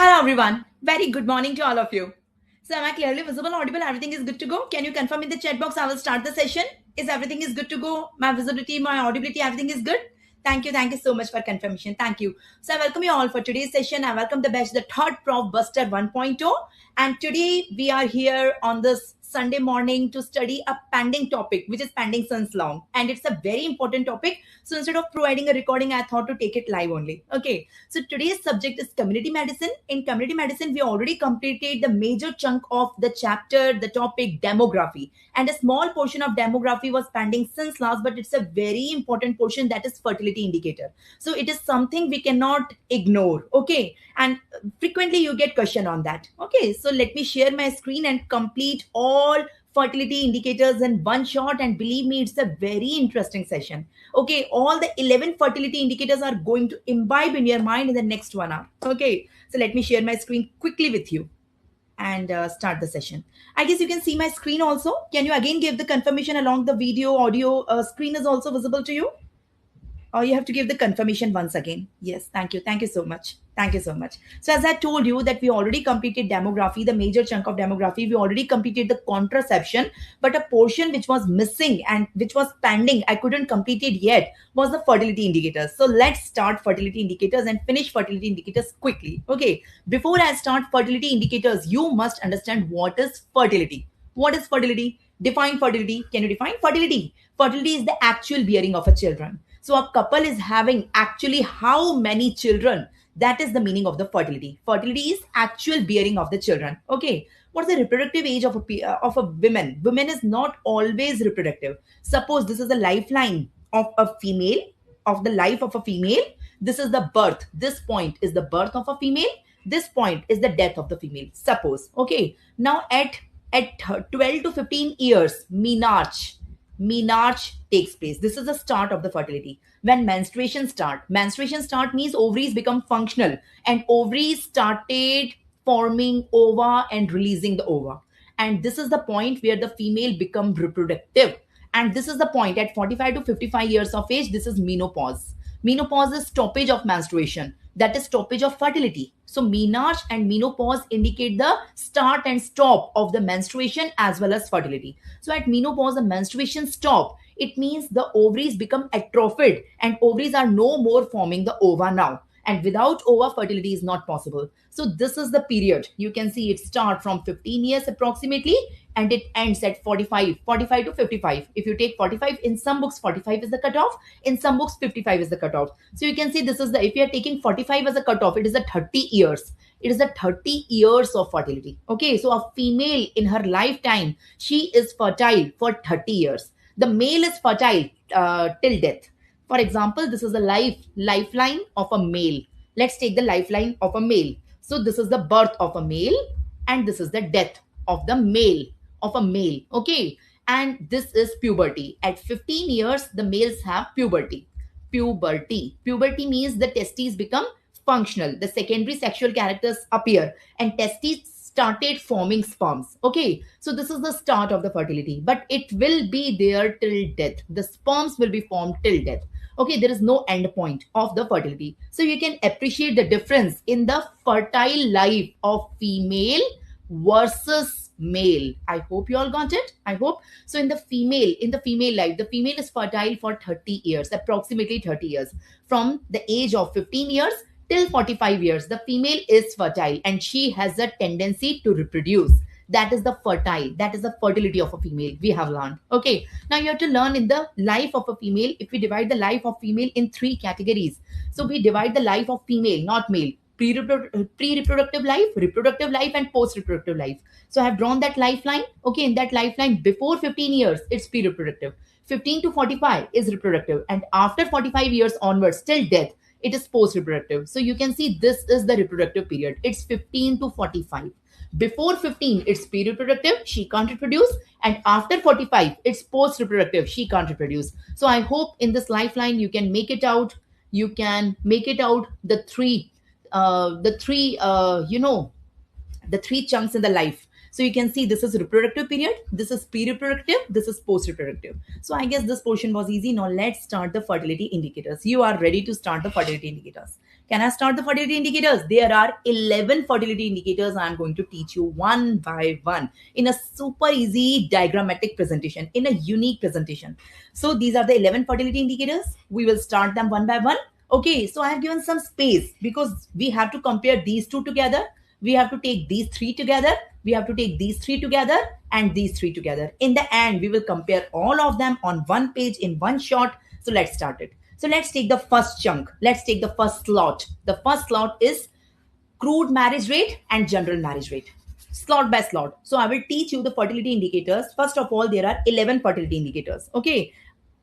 Hello, everyone. Very good morning to all of you. So, am I clearly visible, audible? Everything is good to go? Can you confirm in the chat box? I will start the session. Is everything is good to go? My visibility, my audibility, everything is good? Thank you. Thank you so much for confirmation. Thank you. So, I welcome you all for today's session. I welcome the batch, the third Prof Buster 1.0. And today we are here on this Sunday morning to study a pending topic, which is pending since long. And it's a very important topic. So, instead of providing a recording, I thought to take it live only. Okay. So today's subject is community medicine. In community medicine, we already completed the major chunk of the chapter, the topic demography. And a small portion of demography was pending since last, but it's a very important portion, that is fertility indicator. So it is something we cannot ignore. Okay. And frequently you get question on that. Okay. So let me share my screen and complete all fertility indicators in one shot, and believe me, it's a very interesting session. Okay, all the 11 fertility indicators are going to imbibe in your mind in the next 1 hour. Okay, so let me share my screen quickly with you and start the session. I guess you can see my screen also. Can you again give the confirmation along the video audio screen is also visible to you? Or you have to give the confirmation once again. Yes, thank you. Thank you so much. Thank you so much. So as I told you that we already completed demography, the major chunk of demography, we already completed the contraception, but a portion which was missing and which was pending, I couldn't complete it yet, was the fertility indicators. So let's start fertility indicators and finish fertility indicators quickly. Okay. Before I start fertility indicators, you must understand what is fertility. What is fertility? Define fertility. Can you define fertility? Fertility is the actual bearing of a children. So a couple is having actually how many children? That is the meaning of the fertility. Fertility is actual bearing of the children. Okay. What's the reproductive age of a woman? Women is not always reproductive. Suppose this is the lifeline of a female, of the life of a female. This is the birth. This point is the birth of a female. This point is the death of the female. Suppose. Okay. Now at 12 to 15 years, menarche takes place. This is the start of the fertility. When menstruation start means ovaries become functional, and ovaries started forming ova and releasing the ova. And this is the point where the female become reproductive. And this is the point at 45 to 55 years of age. This is menopause. Menopause is stoppage of menstruation. That is stoppage of fertility. So menarche and menopause indicate the start and stop of the menstruation as well as fertility. So at menopause, the menstruation stop. It means the ovaries become atrophied and ovaries are no more forming the ova now. And without ova, fertility is not possible. So this is the period. You can see it start from 15 years approximately and it ends at 45 to 55. If you take 45, in some books 45 is the cutoff, in some books 55 is the cutoff. So you can see this is the, if you are taking 45 as a cutoff, it is a 30 years. It is a 30 years of fertility. Okay, so a female in her lifetime, she is fertile for 30 years. The male is fertile till death. For example, this is the lifeline of a male. Let's take the lifeline of a male. So this is the birth of a male and this is the death of the male, of a male. Okay. And this is puberty. At 15 years, the males have puberty. Puberty means the testes become functional. The secondary sexual characters appear and testes started forming sperms. Okay. So this is the start of the fertility, but it will be there till death. The sperms will be formed till death. Okay, there is no end point of the fertility. So you can appreciate the difference in the fertile life of female versus male. I hope you all got it. I hope. So in the female life, the female is fertile for 30 years, approximately 30 years. From the age of 15 years till 45 years, the female is fertile and she has a tendency to reproduce. That is the fertility of a female we have learned. Okay, now you have to learn in the life of a female. If we divide the life of female in three categories, so we divide the life of female, not male: pre-reproductive life, reproductive life, and post-reproductive life. So I have drawn that lifeline. Okay, in that lifeline, before 15 years it's pre-reproductive, 15 to 45 is reproductive, and after 45 years onwards till death it is post-reproductive. So you can see this is the reproductive period. It's 15 to 45. Before 15, it's pre-reproductive, she can't reproduce. And after 45, it's post-reproductive, she can't reproduce. So I hope in this lifeline you can make it out. You can make it out the three chunks in the life. So you can see this is reproductive period, this is pre-reproductive, this is post-reproductive. So I guess this portion was easy. Now let's start the fertility indicators. You are ready to start the fertility indicators. Can I start the fertility indicators? There are 11 fertility indicators I'm going to teach you one by one in a super easy diagrammatic presentation, in a unique presentation. So these are the 11 fertility indicators. We will start them one by one. Okay, so I have given some space because we have to compare these two together. We have to take these three together. We have to take these three together and these three together. In the end, we will compare all of them on one page in one shot. So let's start it. So let's take the first chunk. Let's take the first slot. The first slot is crude marriage rate and general marriage rate. Slot by slot. So I will teach you the fertility indicators. First of all, there are 11 fertility indicators. Okay.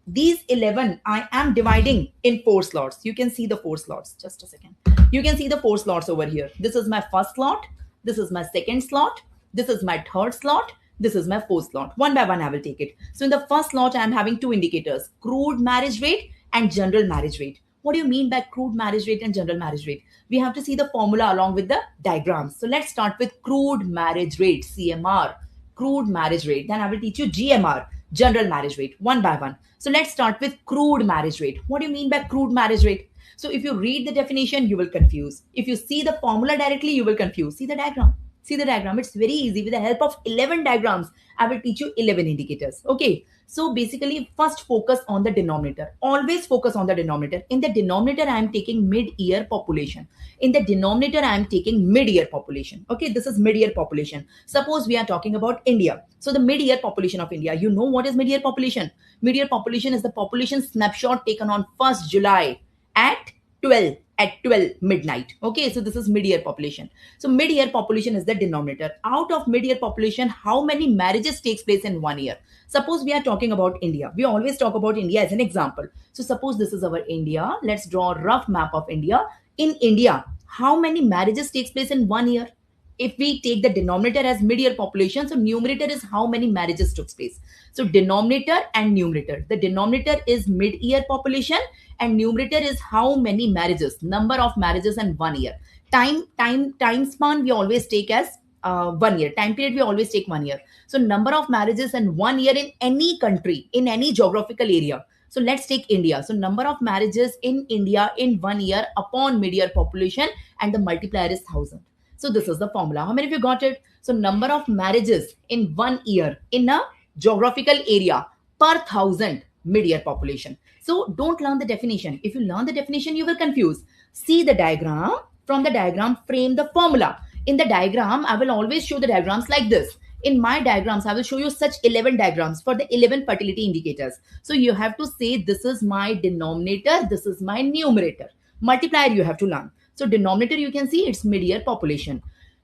These 11 I am dividing in four slots. You can see the four slots. Just a second. You can see the four slots over here. This is my first slot. This is my second slot. This is my third slot. This is my fourth slot. One by one, I will take it. So in the first slot, I am having two indicators, crude marriage rate and general marriage rate. What do you mean by crude marriage rate and general marriage rate? We have to see the formula along with the diagrams. So let's start with crude marriage rate, CMR, crude marriage rate. Then I will teach you GMR, general marriage rate, one by one. So let's start with crude marriage rate. What do you mean by crude marriage rate? So if you read the definition, you will confuse. If you see the formula directly, you will confuse. See the diagram. See the diagram. It's very easy. With the help of 11 diagrams, I will teach you 11 indicators. Okay. So basically, first focus on the denominator. Always focus on the denominator. In the denominator, I am taking mid-year population. In the denominator, I am taking mid-year population. Okay, this is mid-year population. Suppose we are talking about India. So the mid-year population of India, you know what is mid-year population? Mid-year population is the population snapshot taken on 1st July at 12 midnight. Okay, so this is mid-year population. So mid-year population is the denominator. Out of mid-year population, how many marriages takes place in 1 year? Suppose we are talking about India. We always talk about India as an example. So suppose this is our India. Let's draw a rough map of India. In India, how many marriages takes place in 1 year? If we take the denominator as mid-year population, so numerator is how many marriages took place. So denominator and numerator. The denominator is mid-year population and numerator is how many marriages, number of marriages in 1 year. Time span we always take as 1 year. Time period we always take 1 year. So number of marriages in 1 year in any country, in any geographical area. So let's take India. So number of marriages in India in 1 year upon mid-year population, and the multiplier is 1000. So this is the formula. How many of you got it? So number of marriages in 1 year in a geographical area per 1000 mid-year population. So don't learn the definition. If you learn the definition, you will confuse. See the diagram. From the diagram, frame the formula. In the diagram, I will always show the diagrams like this. In my diagrams, I will show you such 11 diagrams for the 11 fertility indicators. So you have to say this is my denominator, this is my numerator. Multiplier you have to learn. So denominator you can see it's mid-year population.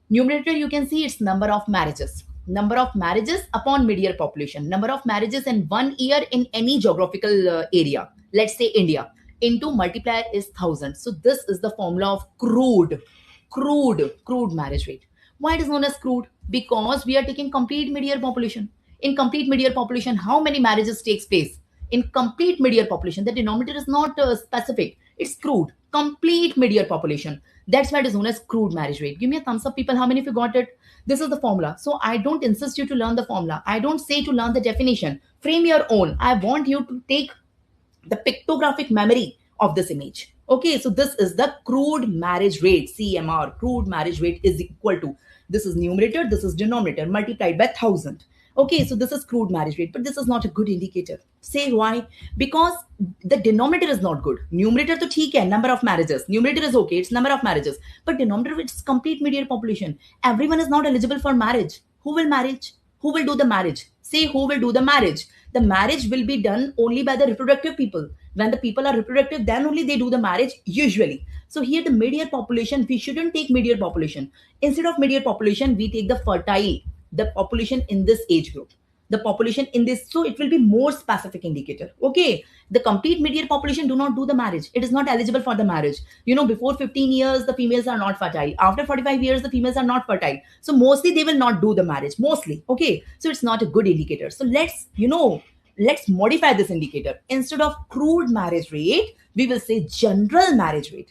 Numerator you can see it's number of marriages. Number of marriages upon mid-year population. Number of marriages in 1 year in any geographical area. Let's say India. Into multiplier is 1000. So this is the formula of crude marriage rate. Why it is known as crude? Because we are taking complete mid-year population. In complete mid-year population, how many marriages takes place? In complete mid-year population, the denominator is not specific. It's crude. Complete mid-year population. That's why it is known as crude marriage rate. Give me a thumbs up, people. How many of you got it? This is the formula. So I don't insist you to learn the formula. I don't say to learn the definition. Frame your own. I want you to take the pictographic memory of this image. Okay, so this is the crude marriage rate, CMR. Crude marriage rate is equal to, this is numerator, this is denominator, multiplied by 1000. Okay, so this is crude marriage rate, but this is not a good indicator. Say why? Because the denominator is not good. Numerator to theek hai, number of marriages. Numerator is okay, it's number of marriages. But denominator, it's complete mid-year population. Everyone is not eligible for marriage. Who will marriage? Who will do the marriage? Say who will do the marriage? The marriage will be done only by the reproductive people. When the people are reproductive, then only they do the marriage usually. So here the mid-year population, we shouldn't take mid-year population. Instead of mid-year population, we take the fertile, the population in this age group. The population in this, so it will be more specific indicator. Okay, the complete mid-year population do not do the marriage. It is not eligible for the marriage. You know, before 15 years, the females are not fertile. After 45 years, the females are not fertile. So mostly they will not do the marriage, mostly. Okay, so it's not a good indicator. So let's modify this indicator. Instead of crude marriage rate, we will say general marriage rate,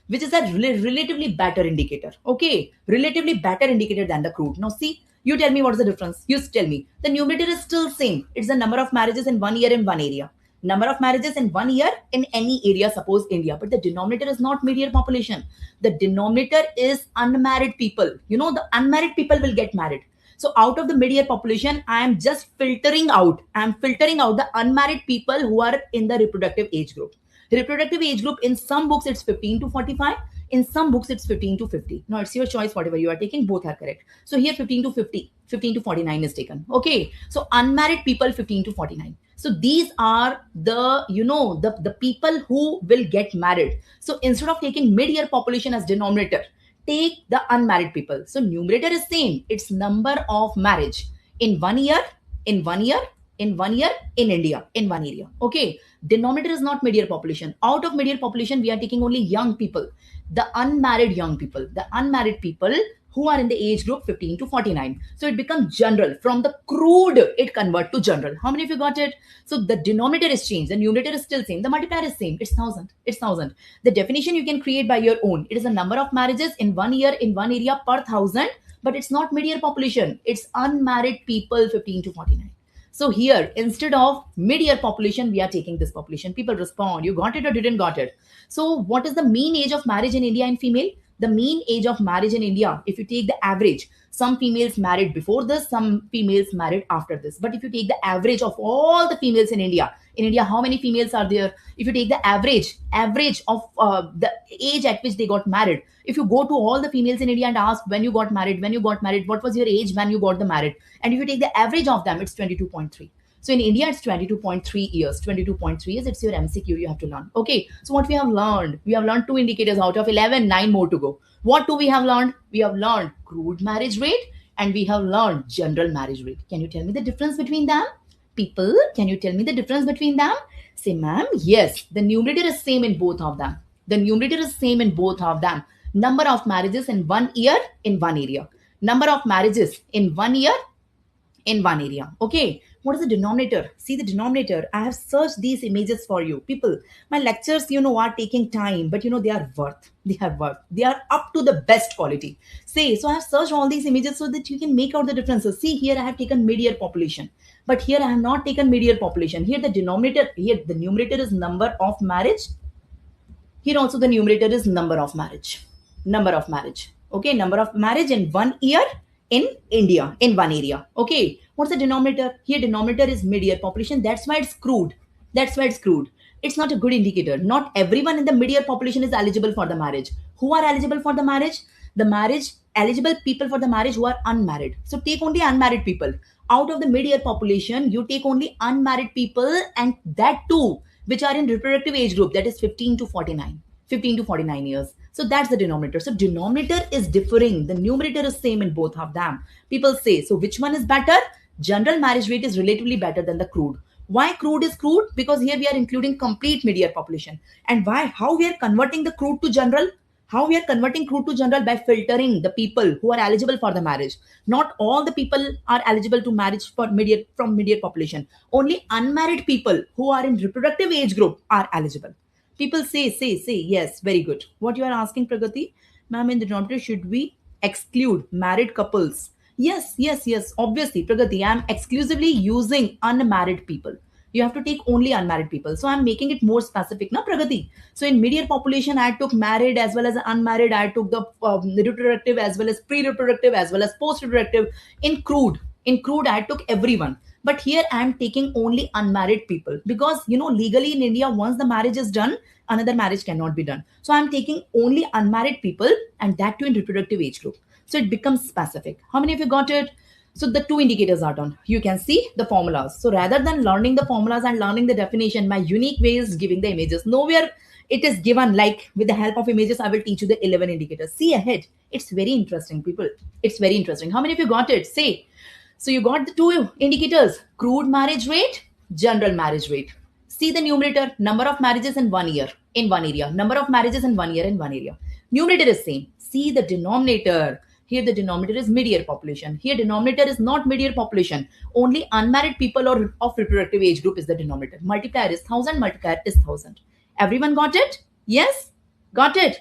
which is a relatively better indicator. Okay, relatively better indicator than the crude. Now see, you tell me what is the difference. You tell me. The numerator is still same. It's the number of marriages in 1 year in one area. Number of marriages in 1 year in any area, suppose India. But the denominator is not mid-year population. The denominator is unmarried people. You know, the unmarried people will get married. So out of the mid-year population, I am just filtering out. I am filtering out the unmarried people who are in the reproductive age group. Reproductive age group, in some books it's 15 to 45, in some books it's 15 to 50. Now it's your choice, whatever you are taking, both are correct. So here 15 to 50, 15 to 49 is taken. Okay, so unmarried people 15 to 49. So these are the, you know, the people who will get married. So instead of taking mid-year population as denominator, take the unmarried people. So numerator is same, it's number of marriage in 1 year, in 1 year, in 1 year in India, in one area. Okay, denominator is not mid-year population. Out of mid-year population, we are taking only young people, the unmarried young people, the unmarried people who are in the age group 15 to 49. So it becomes general. From the crude, it convert to general. How many of you got it? So the denominator is changed. The numerator is still same. The multiplier is same. It's 1,000. It's 1,000. The definition you can create by your own. It is a number of marriages in 1 year in one area per 1,000. But it's not mid-year population. It's unmarried people 15 to 49. So here, instead of mid-year population, we are taking this population. People respond, you got it or didn't got it. So what is the mean age of marriage in India in female? The mean age of marriage in India, if you take the average, some females married before this, some females married after this. But if you take the average of all the females in India, how many females are there? If you take the average of the age at which they got married, if you go to all the females in India and ask when you got married, what was your age when you got the married? And if you take the average of them, it's 22.3. So in India, it's 22.3 years. 22.3 years, it's your MCQ you have to learn. Okay, so what we have learned? We have learned two indicators out of 11, 9 more to go. What do we have learned? We have learned crude marriage rate and we have learned general marriage rate. Can you tell me the difference between them? People, can you tell me the difference between them? Say, ma'am, yes, the numerator is same in both of them. The numerator is same in both of them. Number of marriages in 1 year in one area. Number of marriages in 1 year in one area. Okay, what is the denominator? See the denominator. I have searched these images for you. People, my lectures, are taking time, but they are worth. They have worth. They are up to the best quality. Say, so I have searched all these images so that you can make out the differences. See, here I have taken mid-year population, but here I have not taken mid-year population. Here the denominator, here the numerator is number of marriage. Here also the numerator is number of marriage. Number of marriage. Okay, number of marriage in 1 year in India, in one area. Okay, what's the denominator? Here denominator is mid-year population. That's why it's crude. That's why it's crude. It's not a good indicator. Not everyone in the mid-year population is eligible for the marriage. Who are eligible for the marriage? The marriage, eligible people for the marriage who are unmarried. So take only unmarried people. Out of the mid-year population, you take only unmarried people, and that too, which are in reproductive age group, that is 15 to 49. 15 to 49 years. So that's the denominator. So denominator is differing. The numerator is same in both of them. People say, so which one is better? General marriage rate is relatively better than the crude. Why crude is crude? Because here we are including complete mid-year population. And why? How we are converting the crude to general? How we are converting crude to general? By filtering the people who are eligible for the marriage. Not all the people are eligible to marriage for mid-year, from mid-year population. Only unmarried people who are in reproductive age group are eligible. People say, yes, very good. What you are asking, Pragati? Ma'am, in the denominator, should we exclude married couples? Yes. Obviously, Pragati, I am exclusively using unmarried people. You have to take only unmarried people. So I'm making it more specific, na Pragati? So in mid-year population, I took married as well as unmarried. I took the reproductive as well as pre-reproductive as well as post-reproductive. In crude, I took everyone. But here I am taking only unmarried people because, legally in India, once the marriage is done, another marriage cannot be done. So I'm taking only unmarried people, and that too in reproductive age group. So it becomes specific. How many of you got it? So the two indicators are done. You can see the formulas. So rather than learning the formulas and learning the definition, my unique way is giving the images. Nowhere it is given like with the help of images, I will teach you the 11 indicators. See ahead. It's very interesting, people. It's very interesting. How many of you got it? Say. So you got the two indicators, crude marriage rate, general marriage rate. See the numerator, number of marriages in 1 year, in one area. Number of marriages in 1 year in one area. Numerator is same. See the denominator. Here the denominator is mid-year population. Here denominator is not mid-year population. Only unmarried people or of reproductive age group is the denominator. Multiplier is 1,000, multiplier is 1,000. Everyone got it? Yes? Got it?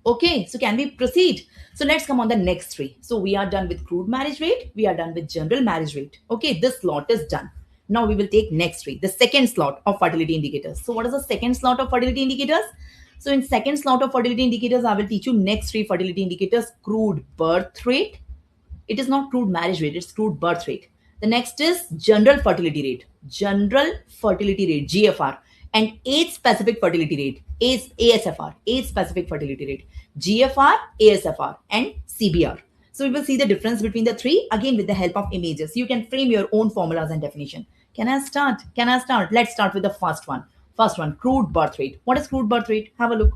Okay, so can we proceed? So let's come on the next three. So we are done with crude marriage rate. We are done with general marriage rate. Okay, this lot is done. Now we will take next three, the second slot of fertility indicators. So what is the second slot of fertility indicators? So in second slot of fertility indicators, I will teach you next three fertility indicators: crude birth rate. It is not crude marriage rate, it's crude birth rate. The next is general fertility rate, GFR, and age specific fertility rate, ASFR, age specific fertility rate, GFR, ASFR, and CBR. So we will see the difference between the three again with the help of images. You can frame your own formulas and definition. Can I start? Can I start? Let's start with the first one. First one, crude birth rate. What is crude birth rate? Have a look.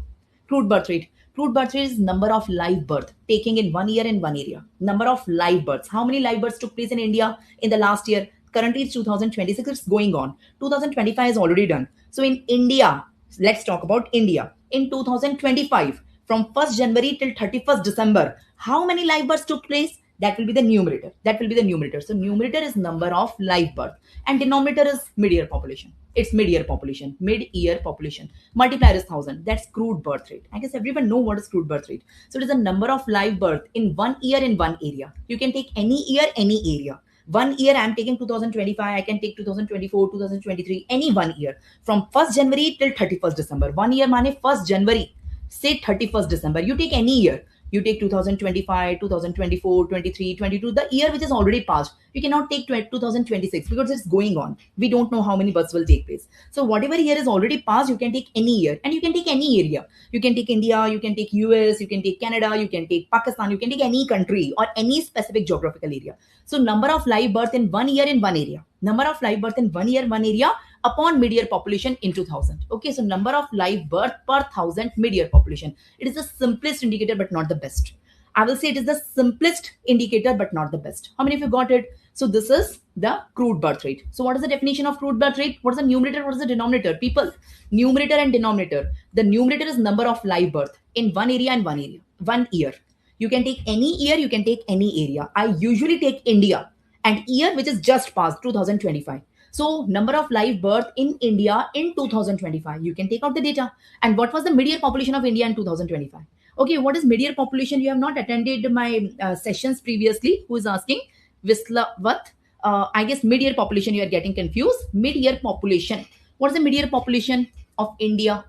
Crude birth rate. Crude birth rate is number of live birth taking in 1 year in one area. Number of live births. How many live births took place in India in the last year? Currently it's 2026. It's going on. 2025 is already done. So in India, let's talk about India. In 2025, from 1st January till 31st December, how many live births took place? That will be the numerator. That will be the numerator. So numerator is number of live birth and denominator is mid-year population. It's mid-year population. Mid-year population. Multiplier is 1000. That's crude birth rate. I guess everyone know what is crude birth rate. So it is the number of live birth in 1 year in one area. You can take any year, any area. 1 year I'm taking 2025, I can take 2024, 2023, any 1 year. From 1st January till 31st December. 1 year mane 1st January, say 31st December. You take any year. You take 2025, 2024, 23, 22, the year which is already passed. You cannot take 2026 because it's going on. We don't know how many births will take place. So whatever year is already passed, you can take any year and you can take any area. You can take India, you can take US, you can take Canada, you can take Pakistan, you can take any country or any specific geographical area. So number of live birth in 1 year in one area. Number of live birth in 1 year, one area upon mid-year population in 2000. Okay, so number of live birth per 1000 mid-year population. It is the simplest indicator but not the best. I will say it is the simplest indicator but not the best. How many of you got it? So this is the crude birth rate. So what is the definition of crude birth rate? What is the numerator? What is the denominator? People, numerator and denominator. The numerator is number of live birth in one area and one area, 1 year. You can take any year, you can take any area. I usually take India and year which is just past 2025. So number of live birth in India in 2025, you can take out the data. And what was the mid-year population of India in 2025? Okay, what is mid-year population? You have not attended my sessions previously. Who is asking? Vislavat. I guess mid-year population, you are getting confused. Mid-year population. What is the mid-year population of India?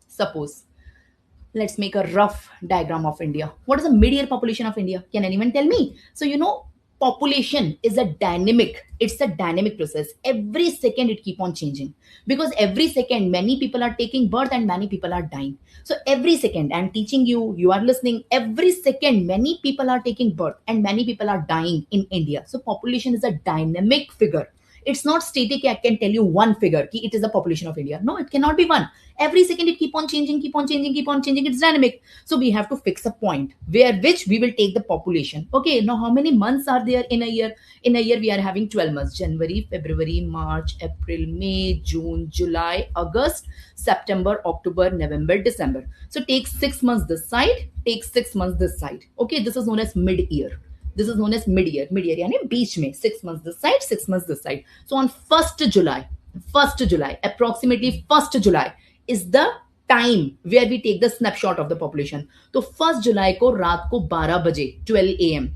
Suppose. Let's make a rough diagram of India. What is the mid-year population of India? Can anyone tell me? So, population is a dynamic. It's a dynamic process. Every second it keep on changing because every second many people are taking birth and many people are dying. So every second I'm teaching you, you are listening. Every second many people are taking birth and many people are dying in India. So population is a dynamic figure. It's not static. I can tell you one figure. It is the population of India. No, it cannot be one. Every second it keep on changing, keep on changing, keep on changing. It's dynamic. So we have to fix a point where which we will take the population. Okay, now how many months are there in a year? In a year we are having 12 months. January, February, March, April, May, June, July, August, September, October, November, December. So take 6 months this side, take 6 months this side. Okay, this is known as mid-year. This is known as mid-year. Mid-year यानी बीच में 6 months this side, 6 months this side. So on 1st July, approximately 1st July is the time where we take the snapshot of the population. तो 1st July को रात को 12 बजे 12 a.m.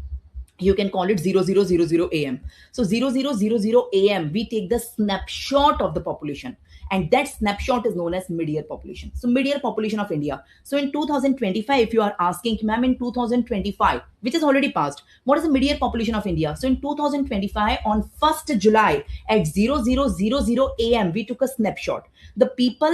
You can call it 0000 a.m. So 0000 a.m. we take the snapshot of the population. And that snapshot is known as mid-year population. So mid-year population of India. So in 2025, if you are asking, ma'am, in 2025, which is already passed, what is the mid-year population of India? So in 2025, on 1st July at 0000 a.m., we took a snapshot. The people,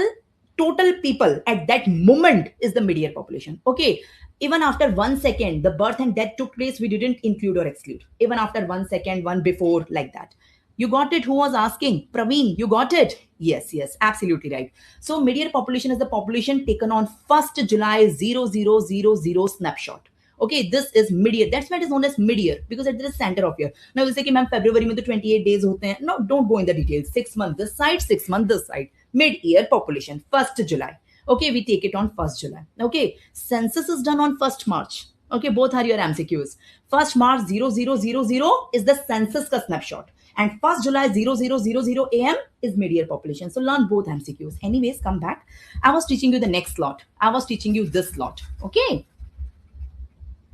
total people at that moment is the mid-year population. Okay. Even after 1 second, the birth and death took place, we didn't include or exclude. Even after 1 second, one before, like that. You got it? Who was asking? Praveen, you got it? Yes, absolutely right. So mid-year population is the population taken on 1st July 0000 snapshot. Okay, this is mid-year. That's why it is known as mid-year because it is the center of year. Now we'll say, ma'am, February mein to 28 days hote hain. No, don't go in the details. 6 months this side, 6 months this side. Mid-year population, 1st July. Okay, we take it on 1st July. Okay, census is done on 1st March. Okay, both are your MCQs. 1st March 0000 is the census ka snapshot. And 1st July 0000 a.m. is mid-year population. So learn both MCQs. Anyways, come back. I was teaching you the next slot. I was teaching you this slot. Okay.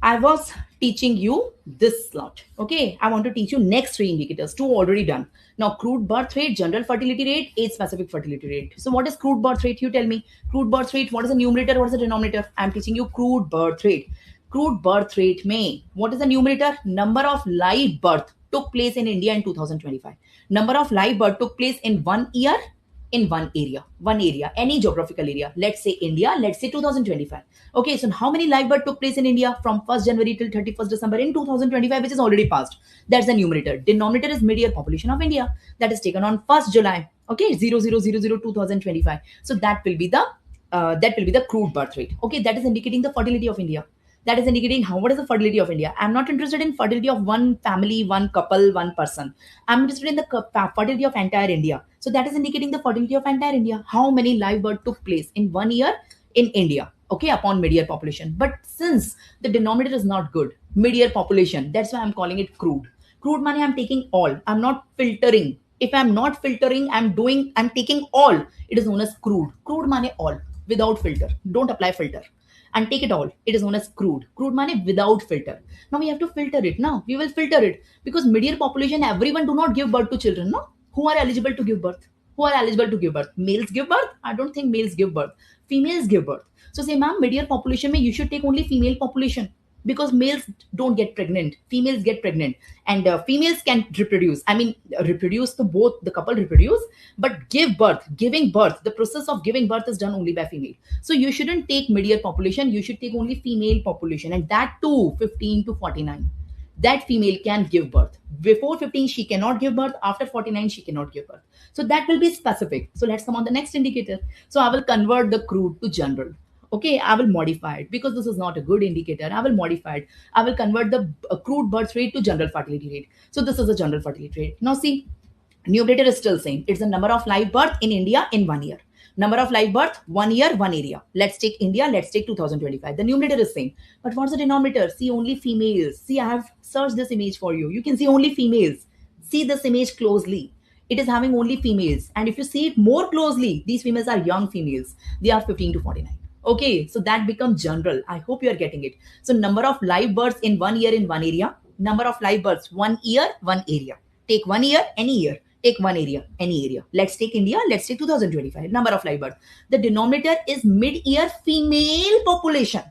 I was teaching you this slot. Okay, I want to teach you next three indicators. Two already done. Now, crude birth rate, general fertility rate, age specific fertility rate. So, what is crude birth rate? You tell me. Crude birth rate, what is the numerator? What is the denominator? I'm teaching you crude birth rate. Crude birth rate may. What is the numerator? Number of live birth took place in India in 2025. Number of live birth took place in 1 year in one area, any geographical area. Let's say India, let's say 2025. Okay, so how many live birth took place in India from 1st January till 31st December in 2025, which is already passed? That's the numerator. Denominator is mid-year population of India that is taken on 1st July. Okay, 0000 2025. So that will be the crude birth rate. Okay, that is indicating the fertility of India. That is indicating how what is the fertility of India. I'm not interested in fertility of one family, one couple, one person. I'm interested in the fertility of entire India. So that is indicating the fertility of entire India. How many live birth took place in 1 year in India? Okay, upon mid-year population. But since the denominator is not good, mid-year population, that's why I'm calling it crude. Crude money, I'm taking all. I'm not filtering. If I'm not filtering, I'm taking all. It is known as crude. Crude money all without filter. Don't apply filter and take it all. It is known as crude. Crude money without filter. Now we have to filter it. Now we will filter it because mid-year population, everyone do not give birth to children. No, who are eligible to give birth? Who are eligible to give birth? Males give birth? I don't think males give birth. Females give birth. So say, ma'am, mid-year population, mein you should take only female population because males don't get pregnant, females get pregnant, and females can reproduce. I mean, reproduce to both the couple reproduce, but giving birth, the process of giving birth is done only by female. So you shouldn't take mid-year population, you should take only female population, and that too 15 to 49. That female can give birth. Before 15, she cannot give birth. After 49, she cannot give birth. So that will be specific. So let's come on the next indicator. So I will convert the crude to general. Okay, I will modify it because this is not a good indicator. I will modify it. I will convert the crude birth rate to general fertility rate. So this is a general fertility rate. Now see, numerator is still same. It's the number of live birth in India in 1 year. Number of live birth, 1 year, one area. Let's take India, let's take 2025. The numerator is same. But what's the denominator? See only females. See, I have searched this image for you. You can see only females. See this image closely. It is having only females. And if you see it more closely, these females are young females. They are 15 to 49. Okay, so that becomes general. I hope you are getting it. So number of live births in 1 year in one area. Number of live births, 1 year, one area. Take 1 year, any year. Take one area, any area. Let's take India. Let's take 2025. Number of live birth. The denominator is mid-year female population,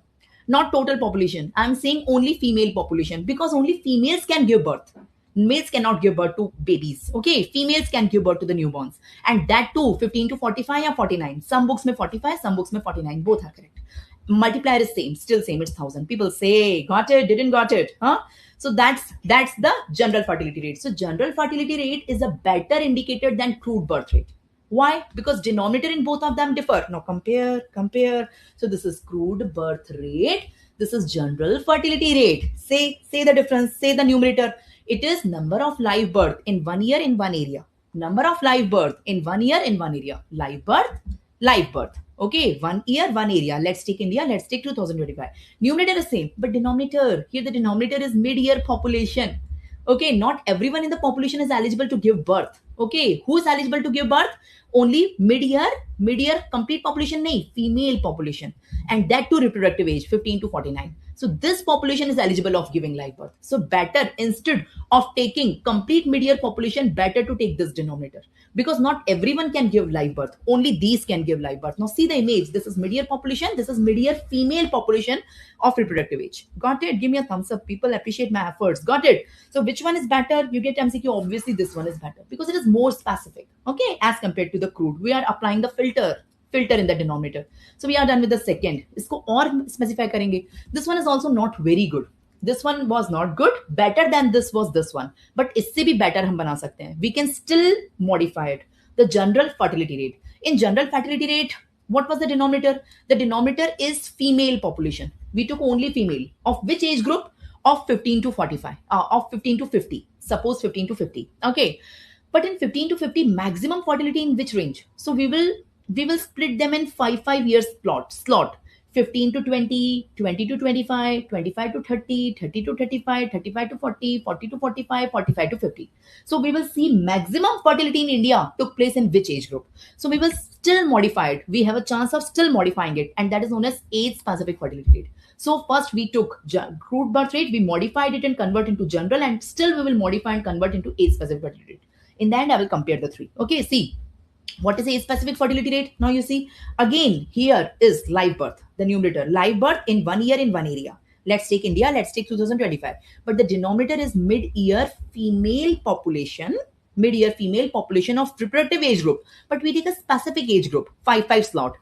not total population. I'm saying only female population because only females can give birth. Males cannot give birth to babies. Okay, females can give birth to the newborns, and that too 15 to 45 or 49. Some books may 45, some books may 49. Both are correct. Multiplier is same, still same. It's 1,000. People say, got it, didn't got it, huh? So that's the general fertility rate. So general fertility rate is a better indicator than crude birth rate. Why? Because denominator in both of them differ. Now compare. So this is crude birth rate. This is general fertility rate. Say the difference. Say the numerator. It is number of live birth in 1 year in one area. Number of live birth in 1 year in one area. Live birth. Okay, 1 year, one area. Let's take India. Let's take 2025. Numerator is same, but denominator, here the denominator is mid-year population. Okay, not everyone in the population is eligible to give birth. Okay, who is eligible to give birth? Only mid-year complete population, nahi, female population. And that too reproductive age, 15 to 49. So this population is eligible of giving live birth. So better, instead of taking complete mid-year population, better to take this denominator. Because not everyone can give live birth. Only these can give live birth. Now see the image. This is mid-year population. This is mid-year female population of reproductive age. Got it? Give me a thumbs up. People appreciate my efforts. Got it? So which one is better? You get MCQ. Obviously this one is better because it is more specific. Okay, as compared to the crude. We are applying the filter in the denominator. So we are done with the second. इसको और specify करेंगे. This one is also not very good. This one was not good. Better than this was this one. But इससे भी better हम बना सकते हैं. We can still modify it. The general fertility rate. In general fertility rate, what was the denominator? The denominator is female population. We took only female. Of which age group? Of 15 to 45. Of 15 to 50. Suppose 15 to 50. Okay. But in 15 to 50, maximum fertility in which range? So we will split them in 5 years slot. 15 to 20, 20 to 25, 25 to 30, 30 to 35, 35 to 40, 40 to 45, 45 to 50. So we will see maximum fertility in India took place in which age group. So we will still modify it. We have a chance of still modifying it, and that is known as age specific fertility rate. So first we took crude birth rate, we modified it and convert into general, and still we will modify and convert into age specific fertility rate. In the end, I will compare the three. Okay, see what is age specific fertility rate. Now you see again here is live birth, the numerator live birth in 1 year in one area. Let's take India, let's take 2025, but the denominator is mid-year female population, mid-year female population of reproductive age group, but we take a specific age group, 5 slot,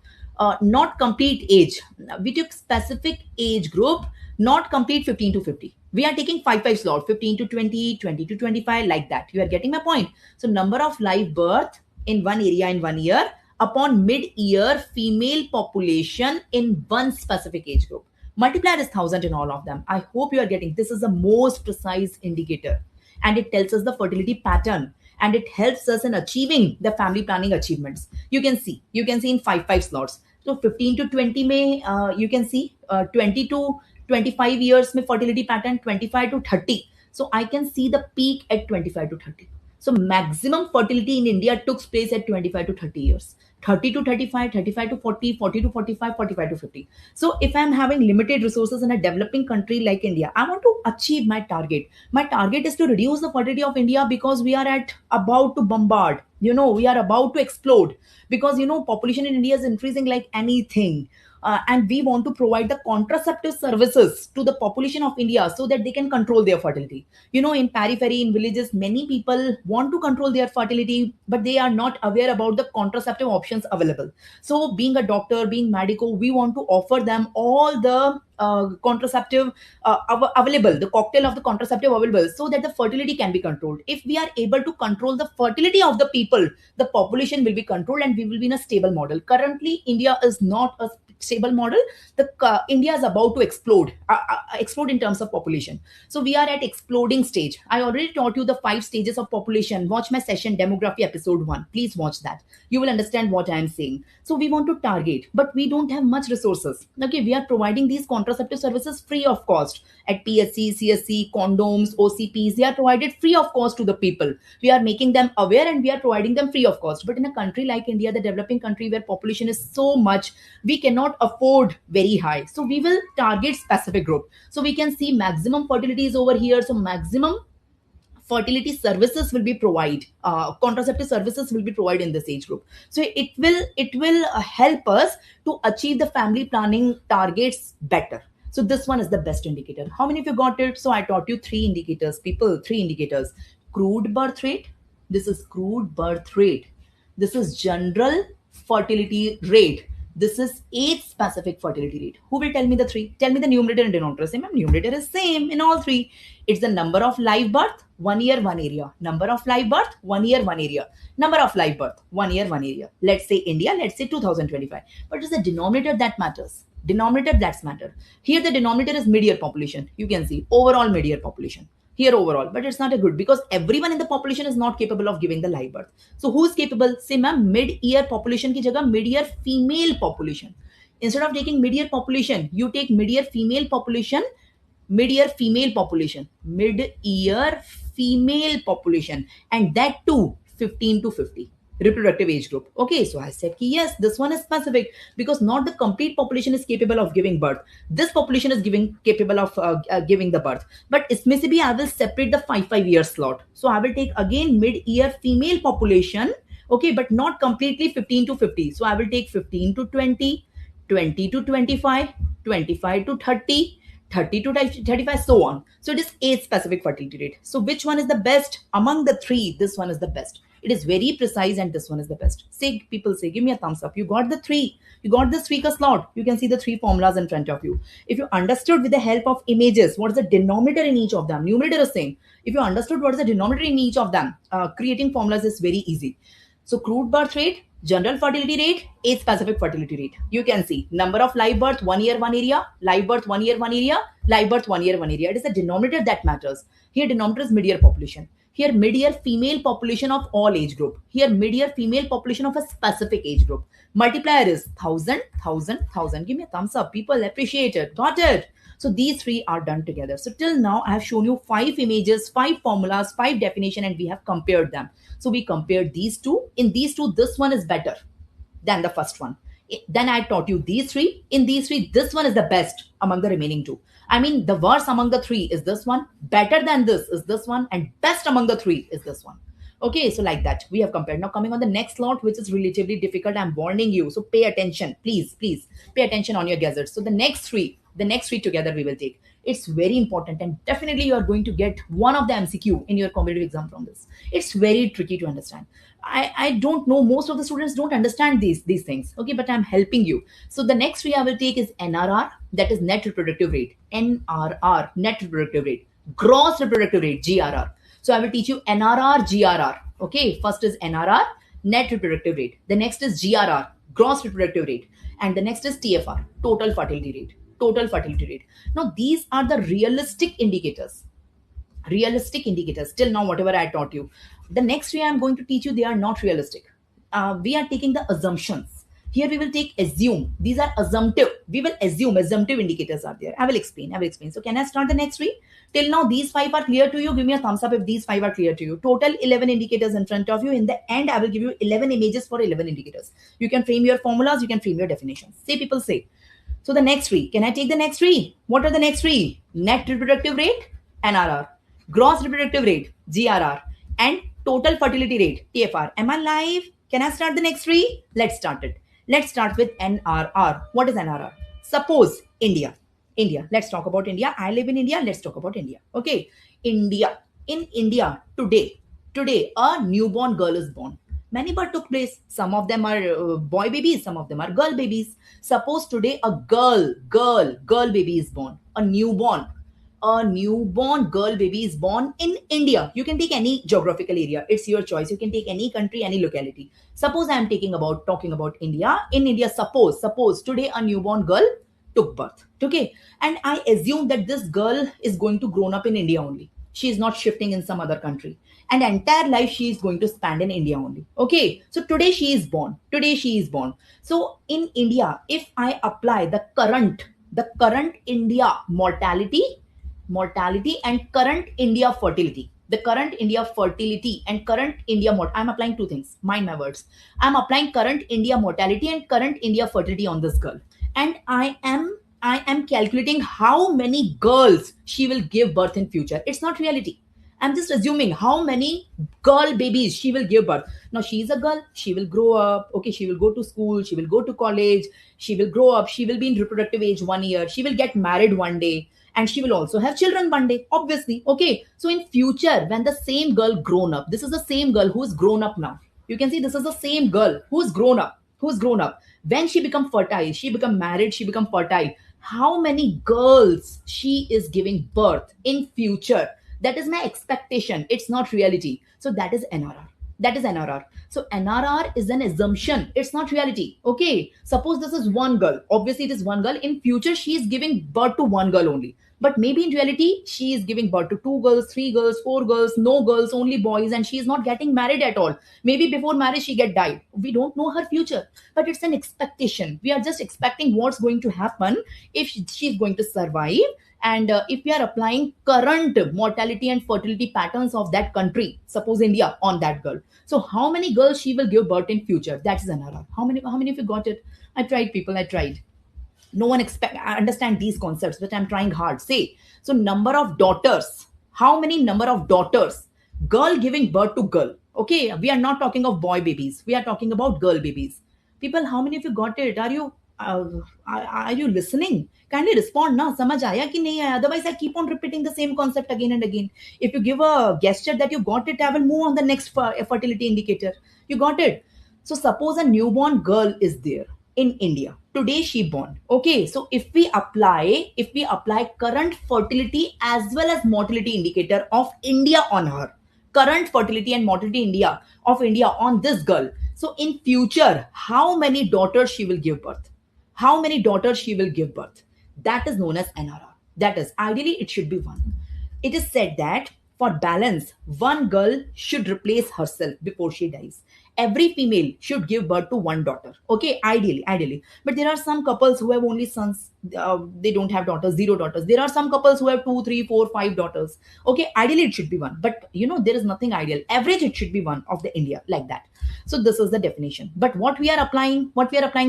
not complete age. We took specific age group, not complete 15 to 50. We are taking 5 slot, 15 to 20, 20 to 25, like that. You are getting my point. So number of live birth in one area in 1 year upon mid-year female population in one specific age group. Multiplier is 1,000 in all of them. I hope you are getting. This is the most precise indicator, and it tells us the fertility pattern, and it helps us in achieving the family planning achievements. You can see in five slots. So 15 to 20 may you can see 20 to 25 years में fertility pattern, 25 to 30. So I can see the peak at 25 to 30. So maximum fertility in India took place at 25 to 30 years. 30 to 35, 35 to 40, 40 to 45, 45 to 50. So if I'm having limited resources in a developing country like India, I want to achieve my target. My target is to reduce the fertility of India because we are at about to bombard. We are about to explode because population in India is increasing like anything. And we want to provide the contraceptive services to the population of India so that they can control their fertility. In periphery, in villages, many people want to control their fertility, but they are not aware about the contraceptive options available. So being a doctor, being medical, we want to offer them all the contraceptive available, the cocktail of the contraceptive available, so that the fertility can be controlled. If we are able to control the fertility of the people, the population will be controlled and we will be in a stable model. Currently, India is not a stable model. The India is about to explode in terms of population. So we are at exploding stage. I already taught you the 5 stages of population. Watch my session demography episode 1. Please watch that. You will understand what I am saying. So we want to target, but we don't have much resources. Okay, we are providing these contraceptive services free of cost at PSC, CSC, condoms, OCPs. They are provided free of cost to the people. We are making them aware and we are providing them free of cost. But in a country like India, the developing country where population is so much, we cannot afford very high. So we will target specific group. So we can see maximum fertility is over here. So maximum fertility services will be provided, contraceptive services will be provided in this age group. So it will help us to achieve the family planning targets better. So this one is the best indicator. How many of you got it? So I taught you 3 indicators, people, 3 indicators. Crude birth rate, this is crude birth rate, this is general fertility rate, this is age specific fertility rate. Who will tell me the three? Tell me the numerator and denominator. Same. Numerator is same in all three. It's the number of live birth, 1 year, 1 area. Number of live birth, 1 year, 1 area. Number of live birth, 1 year, 1 area. Let's say India, let's say 2025. But it's the denominator that matters. Denominator that's matter. Here the denominator is mid-year population. You can see overall mid-year population. Here overall, but it's not a good because everyone in the population is not capable of giving the live birth. So who is capable? Say ma'am, mid-year population ki jagah mid-year female population. Instead of taking mid-year population, you take mid-year female population, mid-year female population, mid-year female population, and that too 15 to 50 reproductive age group. Okay, so I said yes, this one is specific because not the complete population is capable of giving birth. This population is capable of giving the birth. But इसमें से भी I will separate the 5 year slot. So I will take again mid-year female population. Okay, but not completely 15 to 50. So I will take 15 to 20, 20 to 25, 25 to 30. 30 to 35, so on. So it is age specific fertility rate. So which one is the best among the three? This one is the best. It is very precise and this one is the best. Say, people say, give me a thumbs up. You got the three. You got this 3 slot. You can see the 3 formulas in front of you. If you understood with the help of images, what is the denominator in each of them? Numerator is same. If you understood what is the denominator in each of them, creating formulas is very easy. So crude birth rate, general fertility rate, age specific fertility rate. You can see number of live birth 1 year 1 area, live birth 1 year 1 area, live birth 1 year 1 area. It is the denominator that matters. Here denominator is mid-year population. Here mid-year female population of all age group. Here mid-year female population of a specific age group. Multiplier is 1000. Give me a thumbs up. People appreciate it. Got it? So these three are done together. So till now I have shown you 5 images, 5 formulas, 5 definition, and we have compared them. So we compared these two. In these two, this one is better than the first one. Then I taught you these three. In these three, this one is the best among the remaining two. I mean, the worst among the three is this one, better than this is this one, and best among the three is this one. Okay, so like that, we have compared. Now, coming on the next slot, which is relatively difficult, I'm warning you. So pay attention, please, please pay attention on your gadgets. So the next three together we will take. It's very important, and definitely you are going to get one of the MCQ in your competitive exam from this. It's very tricky to understand. I don't know, most of the students don't understand these things, okay, but I'm helping you. So the next three I will take is NRR, that is net reproductive rate. NRR, net reproductive rate. Gross reproductive rate, GRR. So I will teach you NRR, GRR. Okay, first is NRR, net reproductive rate. The next is GRR, gross reproductive rate. And the next is TFR, total fertility rate. Total fertility rate. Now, these are the realistic indicators. Realistic indicators. Till now, whatever I taught you. The next three I'm going to teach you, they are not realistic. We are taking the assumptions. Here we will take assume. These are assumptive. We will assume assumptive indicators are there. I will explain. So can I start the next three? Till now, these five are clear to you. Give me a thumbs up if these five are clear to you. Total 11 indicators in front of you. In the end, I will give you 11 images for 11 indicators. You can frame your formulas. You can frame your definitions. Say, people say. So the next three. Can I take the next three? What are the next three? Net reproductive rate, NRR. Gross reproductive rate, GRR. And total fertility rate, TFR. Am I live? Can I start the next three? Let's start it. Let's start with NRR. What is NRR? Suppose India. Let's talk about India. I live in India. Let's talk about India. Okay. India. In India today, a newborn girl is born. Many births took place. Some of them are boy babies. Some of them are girl babies. Suppose today a girl baby is born. A newborn girl baby is born in India. You can take any geographical area. It's your choice. You can take any country, any locality. Suppose I am talking about India. In India, suppose today a newborn girl took birth. Okay. And I assume that this girl is going to grow up in India only. She is not shifting in some other country. And entire life she is going to spend in India only. Okay. So today she is born. So in India, if I apply the current India mortality and current India fertility. The current India fertility and current India I'm applying two things. Mind my words. I'm applying current India mortality and current India fertility on this girl. And I am calculating how many girls she will give birth in future. It's not reality. I'm just assuming how many girl babies she will give birth. Now, she is a girl. She will grow up. Okay, she will go to school. She will go to college. She will grow up. She will be in reproductive age 1 year. She will get married one day. And she will also have children one day, obviously. Okay, so in future, when the same girl grown up, this is the same girl who is grown up now. You can see this is the same girl who is grown up. When she become fertile, she become married, she become fertile. How many girls she is giving birth in future? That is my expectation. It's not reality. So that is NRR. So NRR is an assumption. It's not reality. Okay. Suppose this is one girl. Obviously, it is one girl. In future, she is giving birth to one girl only. But maybe in reality, she is giving birth to 2 girls, 3 girls, 4 girls, no girls, only boys, and she is not getting married at all. Maybe before marriage, she get died. We don't know her future. But it's an expectation. We are just expecting what's going to happen if she is going to survive. And if we are applying current mortality and fertility patterns of that country, suppose India, on that girl. So how many girls she will give birth in future? That is NRR. How many of you got it? I tried, people. I tried. No one I understand these concepts, but I'm trying hard. Say, so number of daughters. How many number of daughters? Girl giving birth to girl. Okay, we are not talking of boy babies. We are talking about girl babies. People, how many of you got it? Are you listening? Kindly respond now. Samajh aaya ki nahi aaya? Otherwise, I keep on repeating the same concept again and again. If you give a gesture that you got it, I will move on the next fertility indicator. You got it? So suppose a newborn girl is there in India. Today she born. Okay, so if we apply current fertility as well as mortality indicator of India on her, current fertility and mortality of India on this girl. So in future, how many daughters she will give birth? That is known as NRR. That is, ideally, it should be one. It is said that For balance, one girl should replace herself before she dies. Every female should give birth to one daughter. Okay, ideally. But there are some couples who have only sons. They don't have daughters, zero daughters. There are some couples who have two, three, four, five daughters. Okay, ideally it should be one. But there is nothing ideal. Average it should be one of the India like that. So this is the definition. But what we are applying,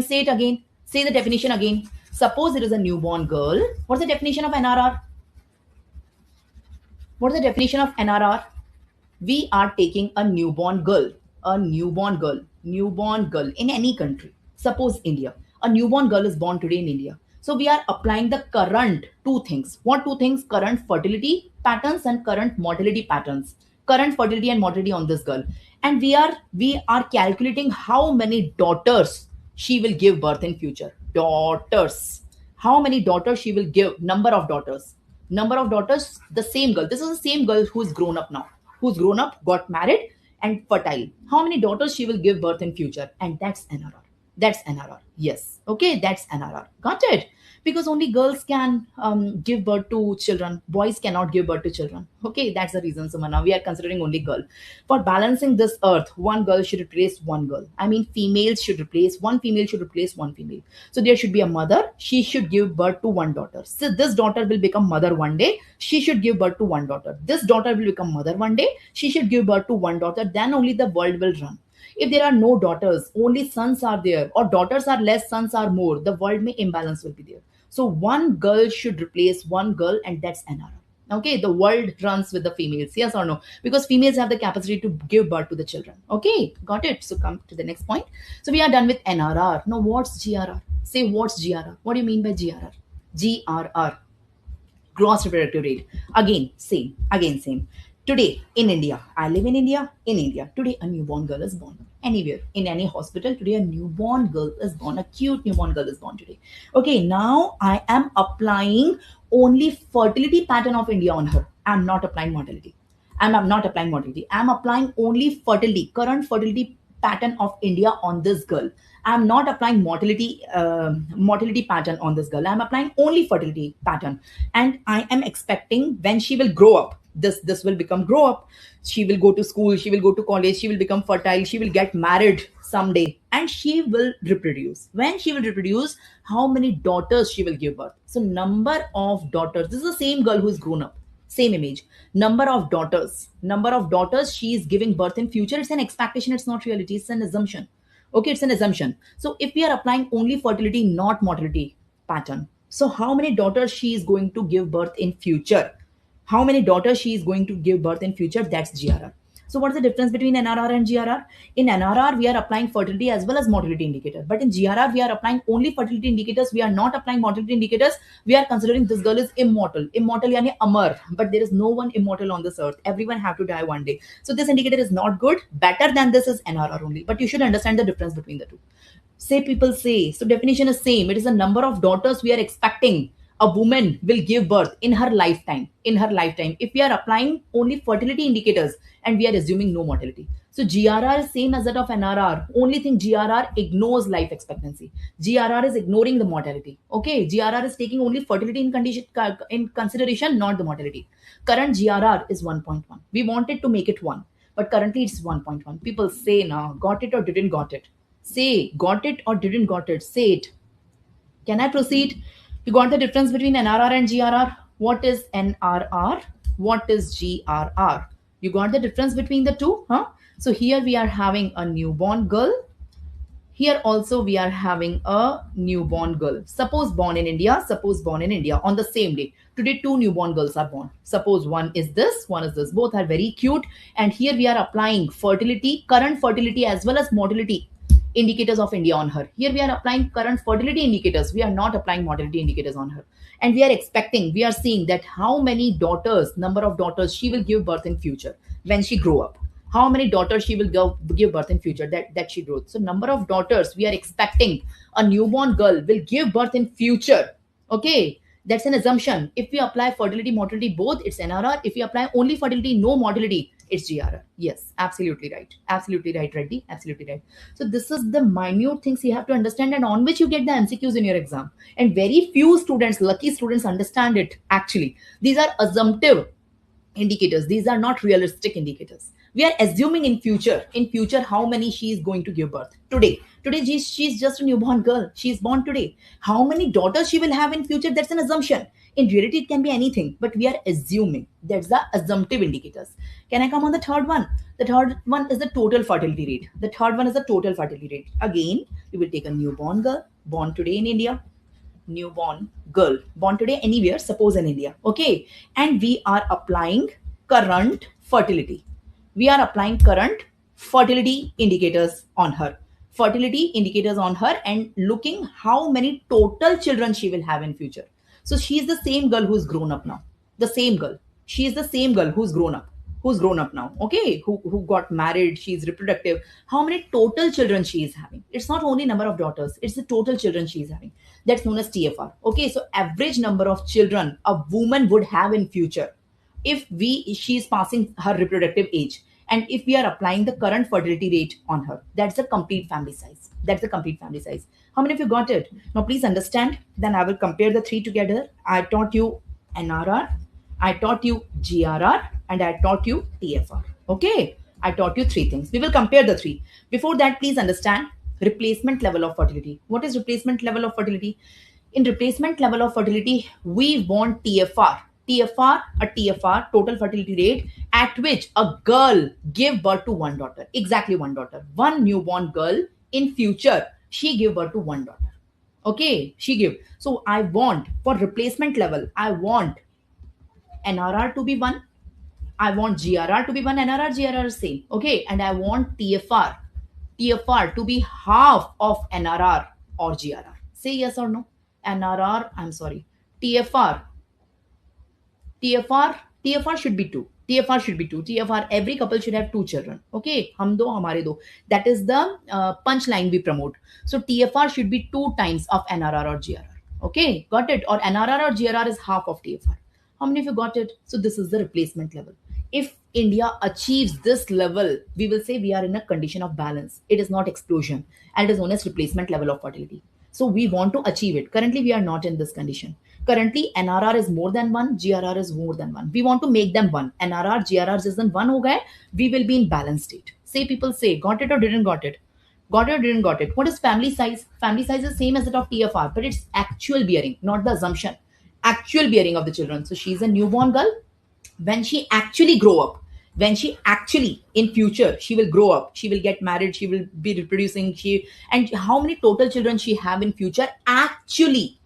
say it again. Say the definition again. Suppose it is a newborn girl. What's the definition of NRR? What's the definition of NRR? We are taking a newborn girl in any country. Suppose India. A newborn girl is born today in India. So we are applying the current two things. What two things? Current fertility patterns and current mortality patterns. Current fertility and mortality on this girl. And we are calculating how many daughters she will give birth in future. Daughters. How many daughters she will give? Number of daughters, the same girl. This is the same girl who's grown up now, who's grown up, got married, and fertile. How many daughters she will give birth in future? And that's NRR. That's NRR. Yes. Okay, that's NRR. Got it? Because only girls can give birth to children. Boys cannot give birth to children. Okay, that's the reason, Sumana. We are considering only girl. For balancing this earth, one girl should replace one girl. I mean, one female should replace one female. So there should be a mother. She should give birth to one daughter. So this daughter will become mother one day. She should give birth to one daughter. This daughter will become mother one day. She should give birth to one daughter. Then only the world will run. If there are no daughters, only sons are there, or daughters are less, sons are more, the world may imbalance will be there. So one girl should replace one girl, and that's NRR. Okay, the world runs with the females, yes or no? Because females have the capacity to give birth to the children. Okay, got it. So come to the next point. So we are done with NRR. Now what's GRR? Say what's GRR? What do you mean by GRR? GRR, gross reproductive rate. Again same. Today in India, I live in India today a newborn girl is born. Anywhere in any hospital today, a newborn girl is born, a cute newborn girl is born today. Okay, now I am applying only fertility pattern of India on her. I'm not applying mortality. I'm not applying mortality. I'm applying only fertility, current fertility pattern of India on this girl. I'm not applying mortality pattern on this girl. I'm applying only fertility pattern, and I am expecting when she will grow up. This will become grow up. She will go to school. She will go to college. She will become fertile. She will get married someday, and she will reproduce. When she will reproduce, how many daughters she will give birth? So number of daughters. This is the same girl who is grown up. Same image. Number of daughters she is giving birth in future. It's an expectation. It's not reality. It's an assumption. Okay, it's an assumption. So if we are applying only fertility, not mortality pattern, so how many daughters she is going to give birth in future? How many daughters she is going to give birth in future? That's GRR. So what's the difference between NRR and GRR? In NRR, we are applying fertility as well as mortality indicator. But in GRR, we are applying only fertility indicators. We are not applying mortality indicators. We are considering this girl is immortal. Immortal yani amar. But there is no one immortal on this earth. Everyone have to die one day. So this indicator is not good. Better than this is NRR only. But you should understand the difference between the two. Say people say. So definition is same. It is the number of daughters we are expecting a woman will give birth in her lifetime. If we are applying only fertility indicators and we are assuming no mortality. So GRR is same as that of NRR. Only thing, GRR ignores life expectancy. GRR is ignoring the mortality. Okay, GRR is taking only fertility in consideration, not the mortality. Current GRR is 1.1. We wanted to make it 1, but currently it's 1.1. People say now, got it or didn't got it. Say got it or didn't got it. Say it. Can I proceed? You got the difference between NRR and GRR? What is NRR? What is GRR? You got the difference between the two? Huh? So here we are having a newborn girl. Here also we are having a newborn girl. Suppose born in India on the same day. Today two newborn girls are born. Suppose one is this, one is this. Both are very cute. And here we are applying fertility, current fertility as well as mortality indicators of India on her. Here we are applying current fertility indicators. We are not applying mortality indicators on her. And we are seeing that how many daughters, number of daughters she will give birth in future when she grow up. How many daughters she will give birth in future that she grows. So number of daughters we are expecting a newborn girl will give birth in future. Okay, that's an assumption. If we apply fertility, mortality both, it's NRR. If we apply only fertility, no mortality, it's GRR. Yes, absolutely right. Absolutely right, Reddy. Absolutely right. So this is the minute things you have to understand, and on which you get the MCQs in your exam. And very few students, lucky students, understand it actually. These are assumptive. indicators. These are not realistic indicators. We are assuming in future how many she is going to give birth today. She's just a newborn girl, she's born today. How many daughters she will have in future, that's an assumption. In reality it can be anything, but we are assuming. That's the assumptive indicators. Can I come on the third one? The third one is the total fertility rate. The third one is the total fertility rate. Again, we will take a newborn girl born today in India, newborn girl born today anywhere, suppose in India, okay, and we are applying current fertility. We are applying current fertility indicators on her. Fertility indicators on her and looking how many total children she will have in future. So she is the same girl who's grown up now. The same girl. She is the same girl who's grown up now, okay, who got married, she's reproductive. How many total children she is having? It's not only number of daughters, it's the total children she is having. That's known as TFR. Okay, so average number of children a woman would have in future if we she is passing her reproductive age, and if we are applying the current fertility rate on her, that's a complete family size. That's the complete family size. How many of you got it? Now please understand, then I will compare the three together. I taught you NRR, I taught you GRR, and I taught you TFR. Okay, I taught you three things. We will compare the three. Before that, please understand replacement level of fertility. What is replacement level of fertility? In replacement level of fertility, we want TFR. TFR, a TFR, total fertility rate, at which a girl give birth to one daughter. Exactly one daughter. One newborn girl in future, she give birth to one daughter. Okay, she give. So I want for replacement level, I want NRR to be 1. I want GRR to be 1. NRR, GRR is same. Okay. And I want TFR to be half of NRR or GRR. Say yes or no. NRR, I'm sorry. TFR. TFR should be 2. TFR should be 2. TFR, every couple should have 2 children. Okay. Hum do, hamare do. That is the punchline we promote. So TFR should be 2 times of NRR or GRR. Okay. Got it? Or NRR or GRR is half of TFR. How many of you got it? So this is the replacement level. If India achieves this level, we will say we are in a condition of balance. It is not explosion, and it is known as replacement level of fertility. So we want to achieve it. Currently, we are not in this condition. Currently, NRR is more than 1, GRR is more than 1. We want to make them 1. NRR, GRR is than 1 ho gaye, we will be in balance state. Say people say, got it or didn't got it? Got it or didn't got it? What is family size? Family size is same as that of TFR, but it's actual bearing, not the assumption. Actual bearing of the children. So she's a newborn girl. When she actually grow up, when she actually in future she will grow up, she will get married, she will be reproducing, she and how many total children she have in future, actually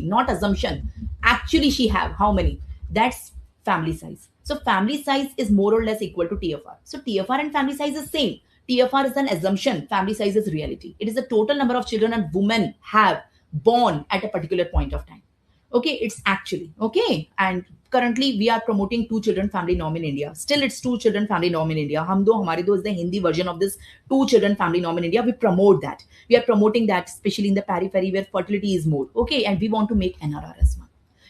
not assumption, actually she have how many, that's family size. So family size is more or less equal to TFR. So TFR and family size is same. TFR is an assumption, family size is reality. It is the total number of children a women have born at a particular point of time. Okay, it's actually okay. And currently we are promoting 2 children family norm in India. Still it's 2 children family norm in India. Hum do hamare do is the Hindi version of this 2 children family norm in India. We promote that. We are promoting that, especially in the periphery where fertility is more. Okay, and we want to make NRR as one.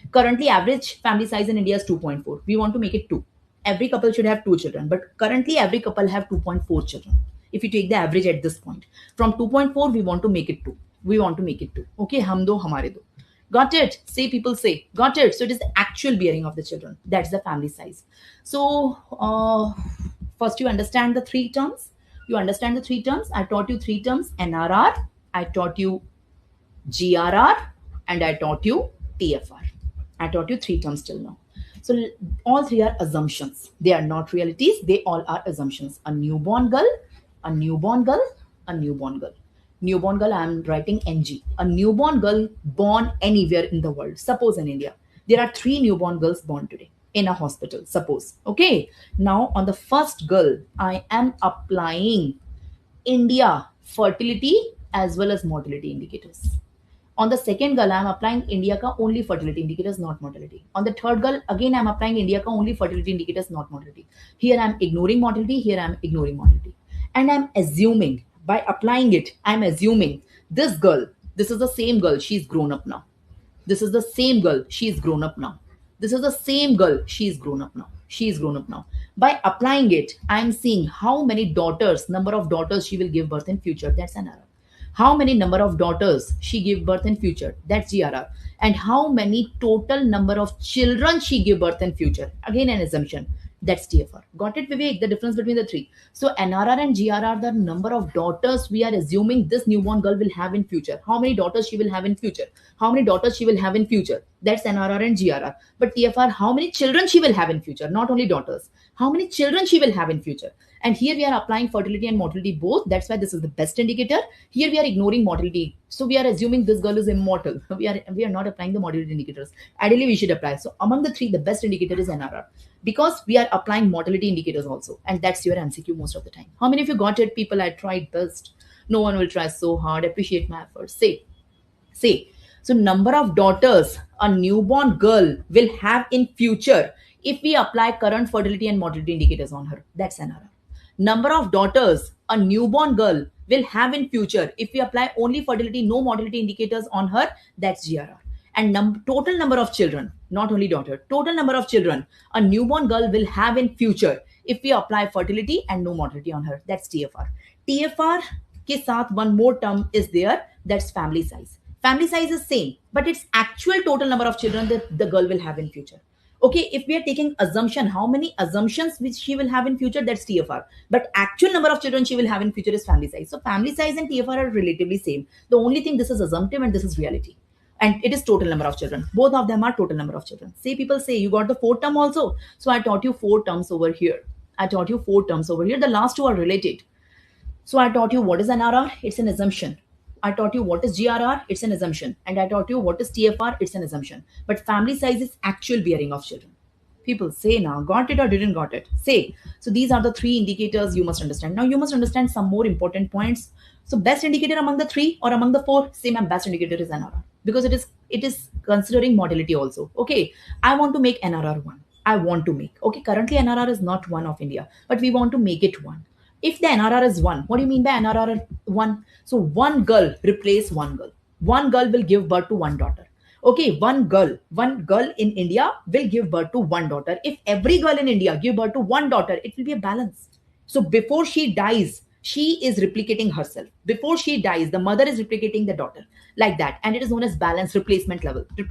Currently average family size in India is 2.4. We want to make it 2. Every couple should have 2 children, but currently every couple have 2.4 children. If you take the average at this point, from 2.4 we want to make it 2. We want to make it 2. Okay, hum do hamare do. Got it? Say people say, got it. So it is the actual bearing of the children. That's the family size. So first you understand the 3 terms. You understand the 3 terms. I taught you 3 terms: NRR, I taught you GRR, and I taught you TFR. I taught you 3 terms till now. So all 3 are assumptions. They are not realities. They all are assumptions. A newborn girl, a newborn girl, a newborn girl. Newborn girl, I am writing NG. A newborn girl born anywhere in the world. Suppose in India, there are 3 newborn girls born today in a hospital. Suppose. Okay. Now on the first girl, I am applying India fertility as well as mortality indicators. On the second girl, I am applying India ka only fertility indicators, not mortality. On the third girl, again I am applying India ka only fertility indicators, not mortality. Here I am ignoring mortality. Here I am ignoring mortality, and I am assuming. By applying it, I'm assuming this girl, this is the same girl, she's grown up now. This is the same girl, she's grown up now. This is the same girl, she's grown up now. She's grown up now. By applying it, I'm seeing how many daughters, number of daughters she will give birth in future. That's an error. how many number of daughters she give birth in future, that's GRR. And how many total number of children she give birth in future, again an assumption, that's TFR. Got it, Vivek, the difference between the three? So NRR and GRR are the number of daughters we are assuming this newborn girl will have in future, how many daughters she will have in future, how many daughters she will have in future, that's NRR and GRR. But TFR, how many children she will have in future, not only daughters, how many children she will have in future. And here we are applying fertility and mortality both. That's why this is the best indicator. Here we are ignoring mortality. So we are assuming this girl is immortal. We are not applying the mortality indicators. Ideally, we should apply. So among the three, the best indicator is NRR because we are applying mortality indicators also. And that's your MCQ most of the time. How many of you got it? People, I tried best. No one will try so hard. Appreciate my efforts. Say. So number of daughters a newborn girl will have in future if we apply current fertility and mortality indicators on her. That's NRR. Number of daughters a newborn girl will have in future if we apply only fertility, no mortality indicators on her, that's GRR. And total number of children, not only daughter, total number of children a newborn girl will have in future if we apply fertility and no mortality on her, that's TFR. TFR के साथ one more term is there, that's family size. Family size is same, but it's actual total number of children that the girl will have in future. Okay, if we are taking assumption, how many assumptions which she will have in future, that's TFR. But actual number of children she will have in future is family size. So family size and TFR are relatively same. The only thing, this is assumptive and this is reality. And it is total number of children. Both of them are total number of children. Say people say, you got the fourth term also. So I taught you four terms over here. The last two are related. So I taught you what is an RR, it's an assumption. I taught you what is GRR, it's an assumption. And I taught you what is TFR, it's an assumption. But family size is actual bearing of children. People say now, got it or didn't got it? Say. So these are the three indicators you must understand. Now you must understand some more important points. So best indicator among the three or among the four, same and best indicator is NRR. Because it is considering mortality also. Okay, I want to make NRR 1. I want to make. Okay, currently NRR is not 1 of India, but we want to make it 1. If the NRR is 1, what do you mean by NRR 1? So one girl replace one girl. One girl will give birth to one daughter. Okay, one girl in India will give birth to one daughter. If every girl in India give birth to one daughter, it will be a balance. So before she dies, she is replicating herself. Before she dies, the mother is replicating the daughter, like that. And it is known as balance replacement level. So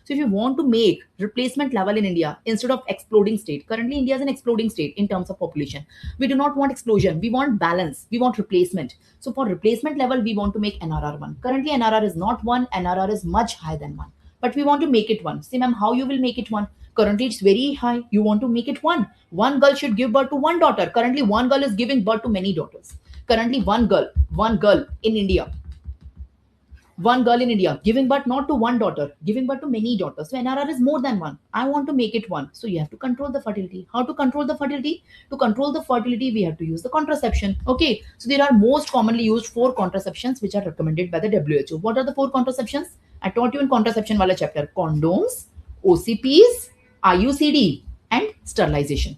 if you want to make replacement level in India instead of exploding state, currently India is an exploding state in terms of population. We do not want explosion. We want balance. We want replacement. So for replacement level, we want to make NRR 1. Currently NRR is not 1. NRR is much higher than 1. But we want to make it 1. Say, ma'am, how you will make it 1? Currently, it's very high. You want to make it 1. One girl should give birth to one daughter. Currently, one girl is giving birth to many daughters. Currently, one girl in India, giving birth not to one daughter, giving birth to many daughters. So NRR is more than 1. I want to make it 1. So you have to control the fertility. How to control the fertility? To control the fertility, we have to use the contraception. Okay. So there are most commonly used 4 contraceptions which are recommended by the WHO. What are the 4 contraceptions? I taught you in contraception wala chapter. Condoms, OCPs, IUCD, and sterilization.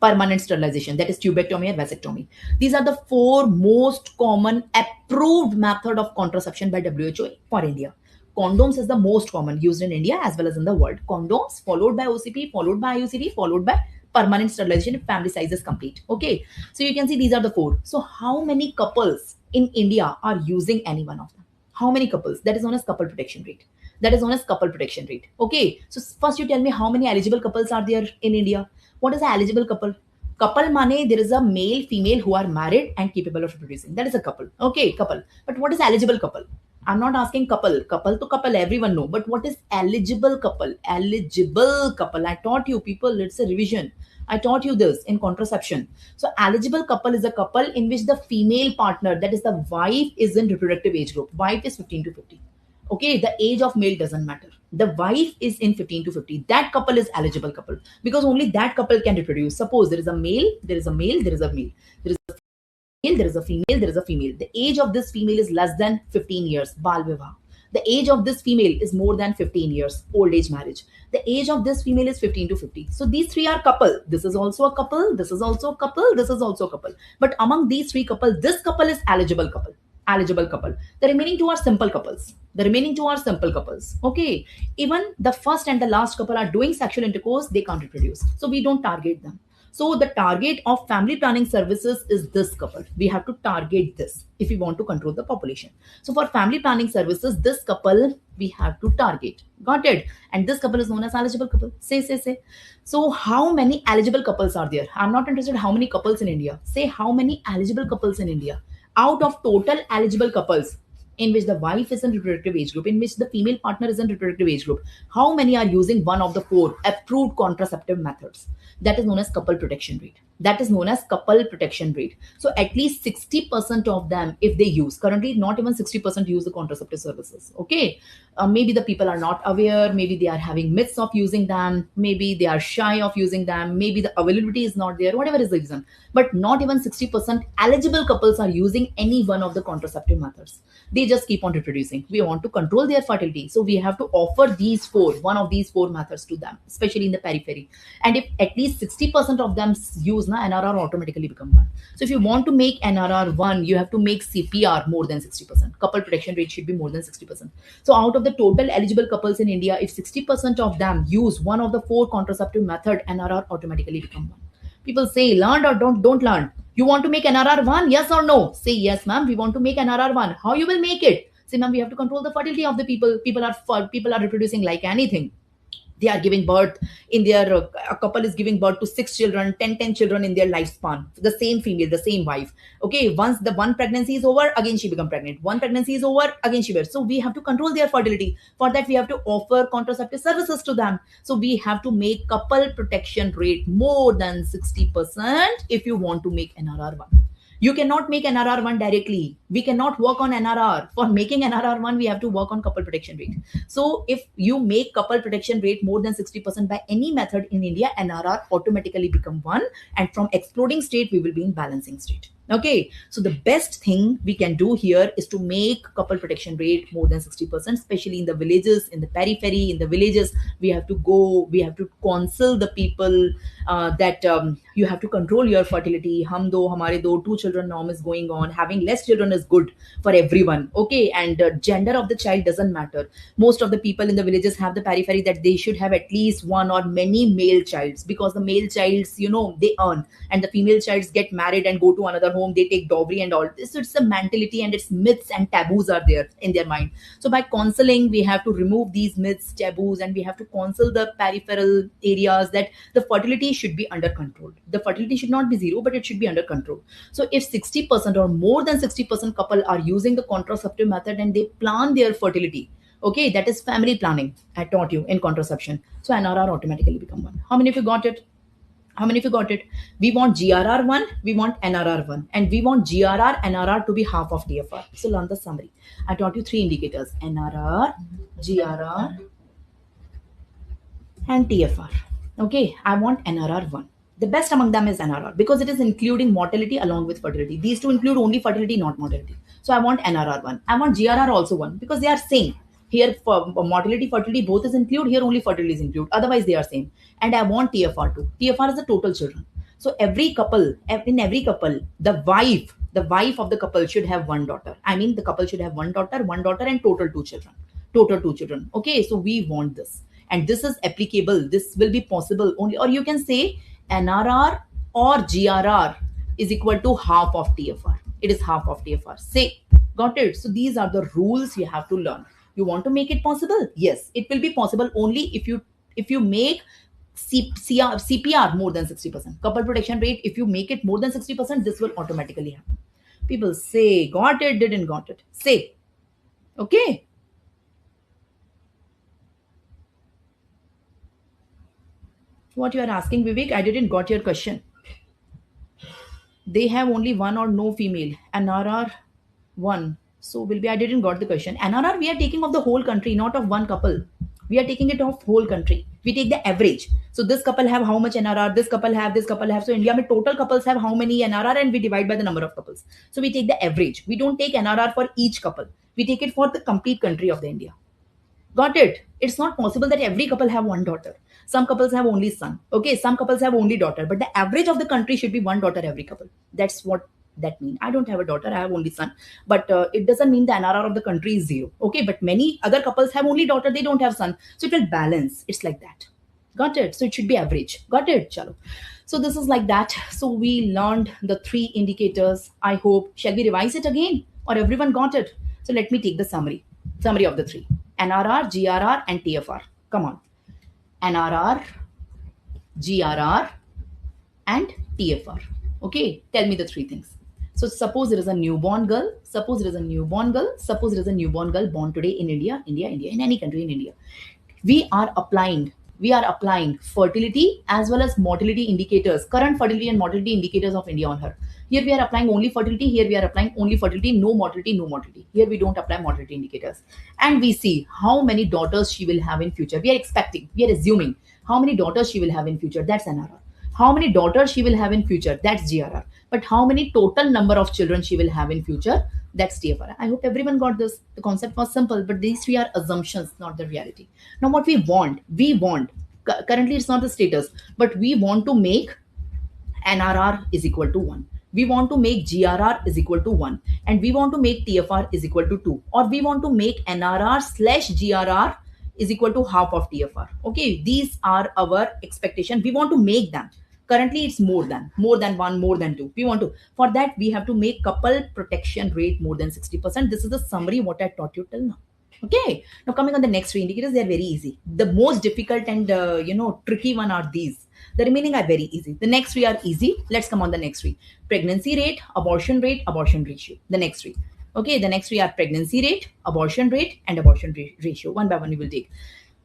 Permanent sterilization, that is tubectomy and vasectomy. These are the 4 most common approved method of contraception by WHO for India. Condoms is the most common used in India as well as in the world. Condoms followed by OCP, followed by IUCD, followed by permanent sterilization if family size is complete. Okay, so you can see these are the 4. So how many couples in India are using any one of them? How many couples? That is known as couple protection rate. Okay, so first you tell me how many eligible couples are there in India. What is an eligible couple? Couple mane, there is a male, female who are married and capable of reproducing. That is a couple. Okay, couple. But what is eligible couple? I'm not asking couple to couple, everyone know. But what is eligible couple? I taught you people, it's a revision. I taught you this in contraception. So eligible couple is a couple in which the female partner, that is the wife, is in reproductive age group. Wife is 15 to 50. Okay, the age of male doesn't matter. The wife is in 15 to 50. That couple is eligible couple because only that couple can reproduce. Suppose there is a male, there is a male, there is a male. There is a male, there is a female, there is a female. The age of this female is less than 15 years. Bal Vivah. The age of this female is more than 15 years. Old age marriage. The age of this female is 15 to 50. So these 3 are couple. This is also a couple. This is also a couple. This is also a couple. But among these 3 couples, this couple is eligible couple. The remaining 2 are simple couples. Okay. Even the first and the last couple are doing sexual intercourse, they can't reproduce. So we don't target them. So the target of family planning services is this couple. We have to target this if we want to control the population. So for family planning services, this couple we have to target. Got it? And this couple is known as eligible couple. Say. So how many eligible couples are there? I'm not interested how many couples in India. Say how many eligible couples in India out of total eligible couples in which the wife is in reproductive age group, in which the female partner is in reproductive age group. How many are using one of the four approved contraceptive methods? That is known as couple protection rate. That is known as couple protection rate. So at least 60% of them, if they use, currently not even 60% use the contraceptive services. Okay. Maybe the people are not aware, maybe they are having myths of using them, maybe they are shy of using them, maybe the availability is not there, whatever is the reason. But not even 60% eligible couples are using any one of the contraceptive methods. They just keep on reproducing. We want to control their fertility, so we have to offer these four, one of these four methods to them, especially in the periphery. And if at least 60% of them use na, NRR automatically become one. So if you want to make NRR one, you have to make CPR more than 60%. Couple protection rate should be more than 60%. So out of the total eligible couples in India, if 60% of them use one of the four contraceptive method, NRR automatically become one. People say learn or don't learn. You want to make NRR one? Yes or no? Say yes, ma'am. We want to make NRR one. How you will make it? Say, ma'am, we have to control the fertility of the people. People are reproducing like anything. They are giving birth in their a couple is giving birth to 6 children, 10 children in their lifespan, the same female, the same wife. Okay, once the one pregnancy is over, again she become pregnant, one pregnancy is over, again she bears. So we have to control their fertility. For that we have to offer contraceptive services to them. So we have to make couple protection rate more than 60% if you want to make NRR1. You cannot make NRR1 directly. We cannot work on NRR. For making NRR1, we have to work on couple protection rate. So if you make couple protection rate more than 60% by any method in India, NRR automatically become 1. And from exploding state, we will be in balancing state. Okay, so the best thing we can do here is to make couple protection rate more than 60%, especially in the villages, in the periphery, in the villages. We have to go, we have to counsel the people that you have to control your fertility. Hum do, hamare do, 2 children norm is going on. Having less children is good for everyone. Okay, and gender of the child doesn't matter. Most of the people in the villages have the periphery that they should have at least one or many male childs, because the male childs, they earn, and the female childs get married and go to another home. They take dowry and all this. So it's a mentality and it's myths and taboos are there in their mind. So by counseling, we have to remove these myths, taboos, and we have to counsel the peripheral areas that the fertility should be under control. The fertility should not be zero, but it should be under control. So if 60% or more than 60% couple are using the contraceptive method and they plan their fertility, okay, that is family planning. I taught you in contraception. So NRR automatically become 1. How many of you got it? How many of you got it? We want GRR1, we want NRR1, and we want GRR, NRR to be half of TFR. So learn the summary. I taught you 3 indicators: NRR, GRR, and TFR. Okay, I want NRR1. The best among them is NRR because it is including mortality along with fertility. These two include only fertility, not mortality. So I want NRR1. I want GRR also 1 because they are same. Here for mortality, fertility, both is included. Here only fertility is included. Otherwise, they are same. And I want TFR2. TFR is the total children. So every couple, in every couple, the wife of the couple should have 1 daughter. I mean, the couple should have 1 daughter, and total 2 children. Total 2 children. Okay, so we want this. And this is applicable. This will be possible only, or you can say NRR or GRR is equal to half of TFR. It is half of TFR. Say, got it? So these are the rules you have to learn. You want to make it possible? Yes, it will be possible only if you make CPR more than 60%. Couple protection rate, if you make it more than 60%, this will automatically happen. People say, got it, didn't got it. Say, okay. What you are asking, Vivek, I didn't got your question. They have only one or no female. NRR 1. So will be, I didn't got the question. NRR we are taking of the whole country, not of one couple. We are taking it of whole country. We take the average. So this couple have how much NRR, this couple have, this couple have. So India mein total couples have how many NRR, and we divide by the number of couples. So we take the average. We don't take NRR for each couple. We take it for the complete country of the India. Got it? It's not possible that every couple have 1 daughter. Some couples have only son. Okay, some couples have only daughter. But the average of the country should be 1 daughter every couple. That's what that means. I don't have a daughter. I have only son. But it doesn't mean the NRR of the country is 0. Okay, but many other couples have only daughter. They don't have son. So it will balance. It's like that. Got it? So it should be average. Got it? Chalo. So this is like that. So we learned the three indicators. I hope. Shall we revise it again? Or everyone got it? So let me take the summary. Summary of the three. NRR, GRR, and TFR. Come on. NRR, GRR, and TFR. Okay, tell me the three things. So suppose there is a newborn girl. Suppose there is a newborn girl. Suppose there is a newborn girl born today in India, in any country in India. We are applying. We are applying fertility as well as mortality indicators, current fertility and mortality indicators of India on her. Here we are applying only fertility. Here we are applying only fertility, no mortality, no mortality. Here we don't apply mortality indicators. And we see how many daughters she will have in future. We are expecting, we are assuming how many daughters she will have in future. That's NRR. How many daughters she will have in future. That's GRR. But how many total number of children she will have in future. That's TFR. I hope everyone got this. The concept was simple, but these three are assumptions, not the reality. Now what we want, currently it's not the status, but we want to make NRR is equal to 1. We want to make GRR is equal to 1. And we want to make TFR is equal to 2. Or we want to make NRR slash GRR is equal to half of TFR. Okay, these are our expectation. We want to make them. Currently, it's more than 1, more than 2. We want to. For that, we have to make couple protection rate more than 60%. This is the summary what I taught you till now. Okay. Now coming on the next three indicators, they are very easy. The most difficult and tricky one are these. The remaining are very easy. The next three are easy. Let's come on the next three. Pregnancy rate, abortion ratio. The next three. Okay. The next three are pregnancy rate, and abortion ratio. One by one we will take.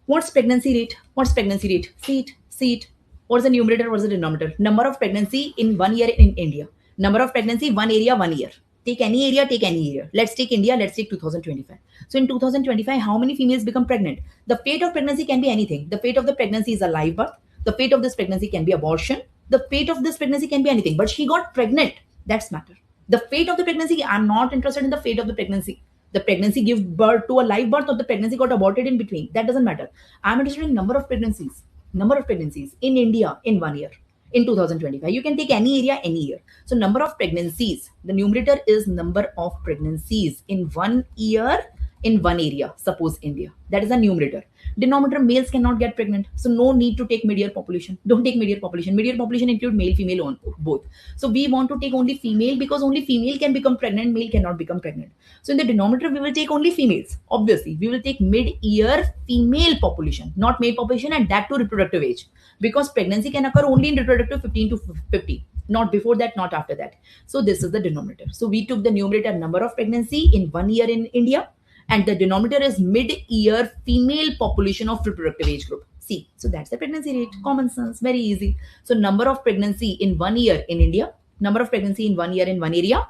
What's pregnancy rate? What's pregnancy rate? See it. What's the numerator? What's the denominator? Number of pregnancy in 1 year in India. Number of pregnancy, one area, 1 year. Take any area, take any year. Let's take India, let's take 2025. So in 2025, how many females become pregnant? The fate of pregnancy can be anything. The fate of the pregnancy is a live birth. The fate of this pregnancy can be abortion. The fate of this pregnancy can be anything. But she got pregnant. That's matter. The fate of the pregnancy, I'm not interested in the fate of the pregnancy. The pregnancy gave birth to a live birth or the pregnancy got aborted in between. That doesn't matter. I'm interested in number of pregnancies. Number of pregnancies in India in 1 year. In 2025, you can take any area, any year. So number of pregnancies, the numerator is number of pregnancies in 1 year in one area. Suppose India, that is the numerator. Denominator, males cannot get pregnant, so no need to take mid-year population. Don't take mid-year population. Mid-year population include male, female, on both. So we want to take only female because only female can become pregnant, male cannot become pregnant. So in the denominator, we will take only females. Obviously, we will take mid-year female population, not male population, and that to reproductive age, because pregnancy can occur only in reproductive 15 to 50, not before that, not after that. So this is the denominator. So we took the numerator, number of pregnancy in 1 year in India, and the denominator is mid-year female population of reproductive age group. See, so that's the pregnancy rate. Common sense, very easy. So number of pregnancy in 1 year in India, number of pregnancy in 1 year in one area,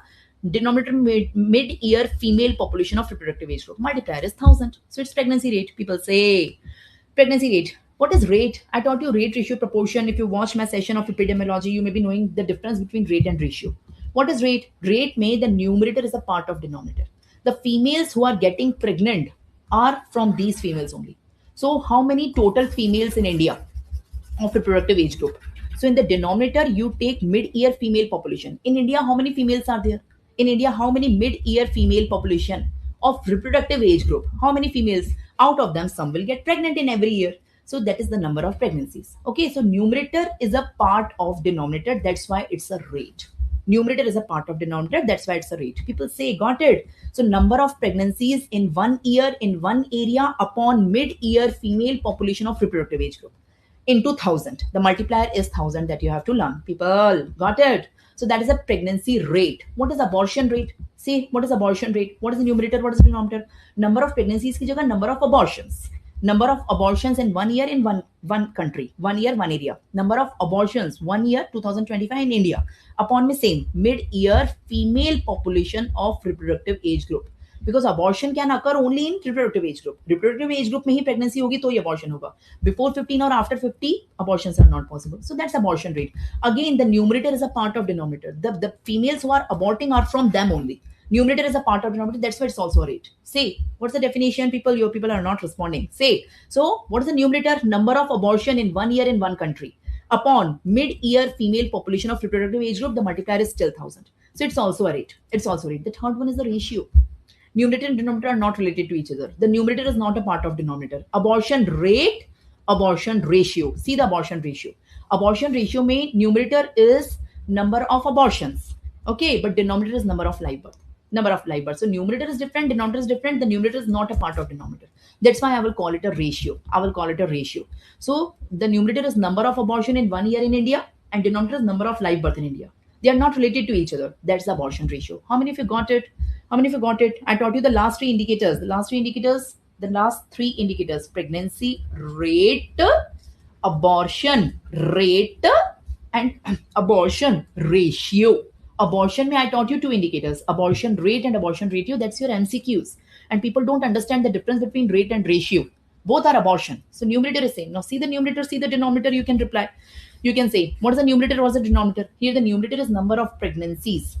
denominator mid-year female population of reproductive age group. Multiplier is 1000. So it's pregnancy rate. People say pregnancy rate. What is rate? I taught you rate, ratio, proportion. If you watch my session of epidemiology, you may be knowing the difference between rate and ratio. What is rate? Rate may the numerator is a part of denominator. The females who are getting pregnant are from these females only. So how many total females in India of reproductive age group? So in the denominator, you take mid-year female population. In India, how many females are there? In India, how many mid-year female population of reproductive age group? How many females? Out of them, some will get pregnant in every year. So that is the number of pregnancies. Okay, so numerator is a part of denominator. That's why it's a rate. Numerator is a part of denominator. That's why it's a rate. People say, got it. So number of pregnancies in 1 year in one area upon mid-year female population of reproductive age group into 1000. The multiplier is 1000 that you have to learn. People, got it. So that is a pregnancy rate. What is abortion rate? See, what is abortion rate? What is the numerator? What is the denominator? Number of pregnancies ki jagah number of abortions. Number of abortions in 1 year in one country. 1 year, one area. Number of abortions 1 year 2025 in India. Upon me same mid-year female population of reproductive age group. Because abortion can occur only in reproductive age group. Reproductive age group में ही pregnancy होगी तो ही abortion होगा. Before 15 or after 50, abortions are not possible. So that's abortion rate. Again, the numerator is a part of denominator. The females who are aborting are from them only. Numerator is a part of denominator. That's why it's also a rate. Say, what's the definition? Your people are not responding. Say, so what is the numerator? Number of abortion in 1 year in one country. Upon mid-year female population of reproductive age group, the multiplier is still 1000. So it's also a rate. It's also a rate. The third one is the ratio. Numerator and denominator are not related to each other. The numerator is not a part of denominator. Abortion rate abortion ratio. See the abortion ratio. Abortion ratio में numerator is number of abortions. Okay, but denominator is number of live birth. Number of live birth. So numerator is different, denominator is different. The numerator is not a part of denominator. That's why I will call it a ratio. I will call it a ratio. So the numerator is number of abortion in 1 year in India, and denominator is number of live birth in India. They are not related to each other. That's the abortion ratio. How many of you got it? How many of you got it? I taught you the last three indicators. The last three indicators: pregnancy rate, abortion rate, and abortion ratio. Abortion में I taught you two indicators: abortion rate and abortion ratio. That's your MCQs. And people don't understand the difference between rate and ratio. Both are abortion. So numerator is same. Now see the numerator, see the denominator. You can reply. You can say, what is the numerator? What is the denominator? Here the numerator is number of pregnancies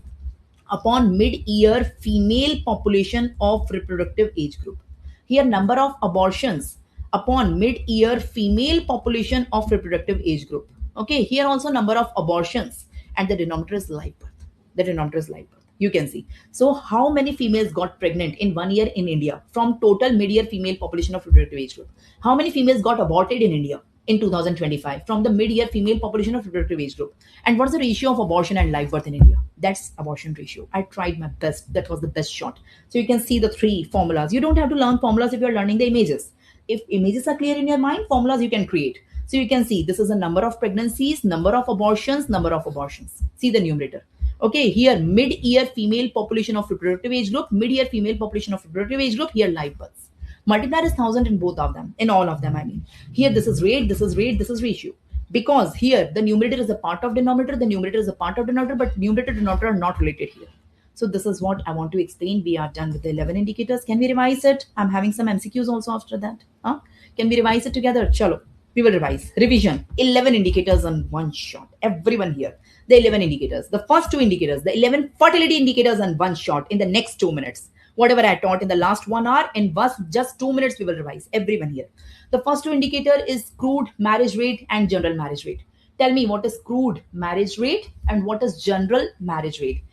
upon mid-year female population of reproductive age group. Here number of abortions upon mid-year female population of reproductive age group. Okay, here also number of abortions, and the denominator is live birth. The denominator is live birth. You can see. So how many females got pregnant in 1 year in India from total mid-year female population of reproductive age group? How many females got aborted in India in 2025 from the mid-year female population of reproductive age group? And what's the ratio of abortion and live birth in India? That's abortion ratio. I tried my best. That was the best shot. So you can see the three formulas. You don't have to learn formulas if you're learning the images. If images are clear in your mind, formulas you can create. So you can see this is the number of pregnancies, number of abortions, number of abortions. See the numerator. Okay, here mid-year female population of reproductive age group, mid-year female population of reproductive age group, here live births. Multiplier is 1000 in both of them, in all of them, I mean. Here this is rate, this is rate, this is ratio. Because here the numerator is a part of denominator, the numerator is a part of denominator, but numerator and denominator are not related here. So this is what I want to explain. We are done with the 11 indicators. Can we revise it? I'm having some MCQs also after that. Huh? Can we revise it together? Chalo. We will revise. Revision. 11 indicators on one shot. Everyone here. The 11 indicators. The first two indicators. The 11 fertility indicators on one shot in the next 2 minutes. Whatever I taught in the last 1 hour, in just 2 minutes, we will revise. Everyone here. The first two indicator is crude marriage rate and general marriage rate. Tell me what is crude marriage rate and what is general marriage rate.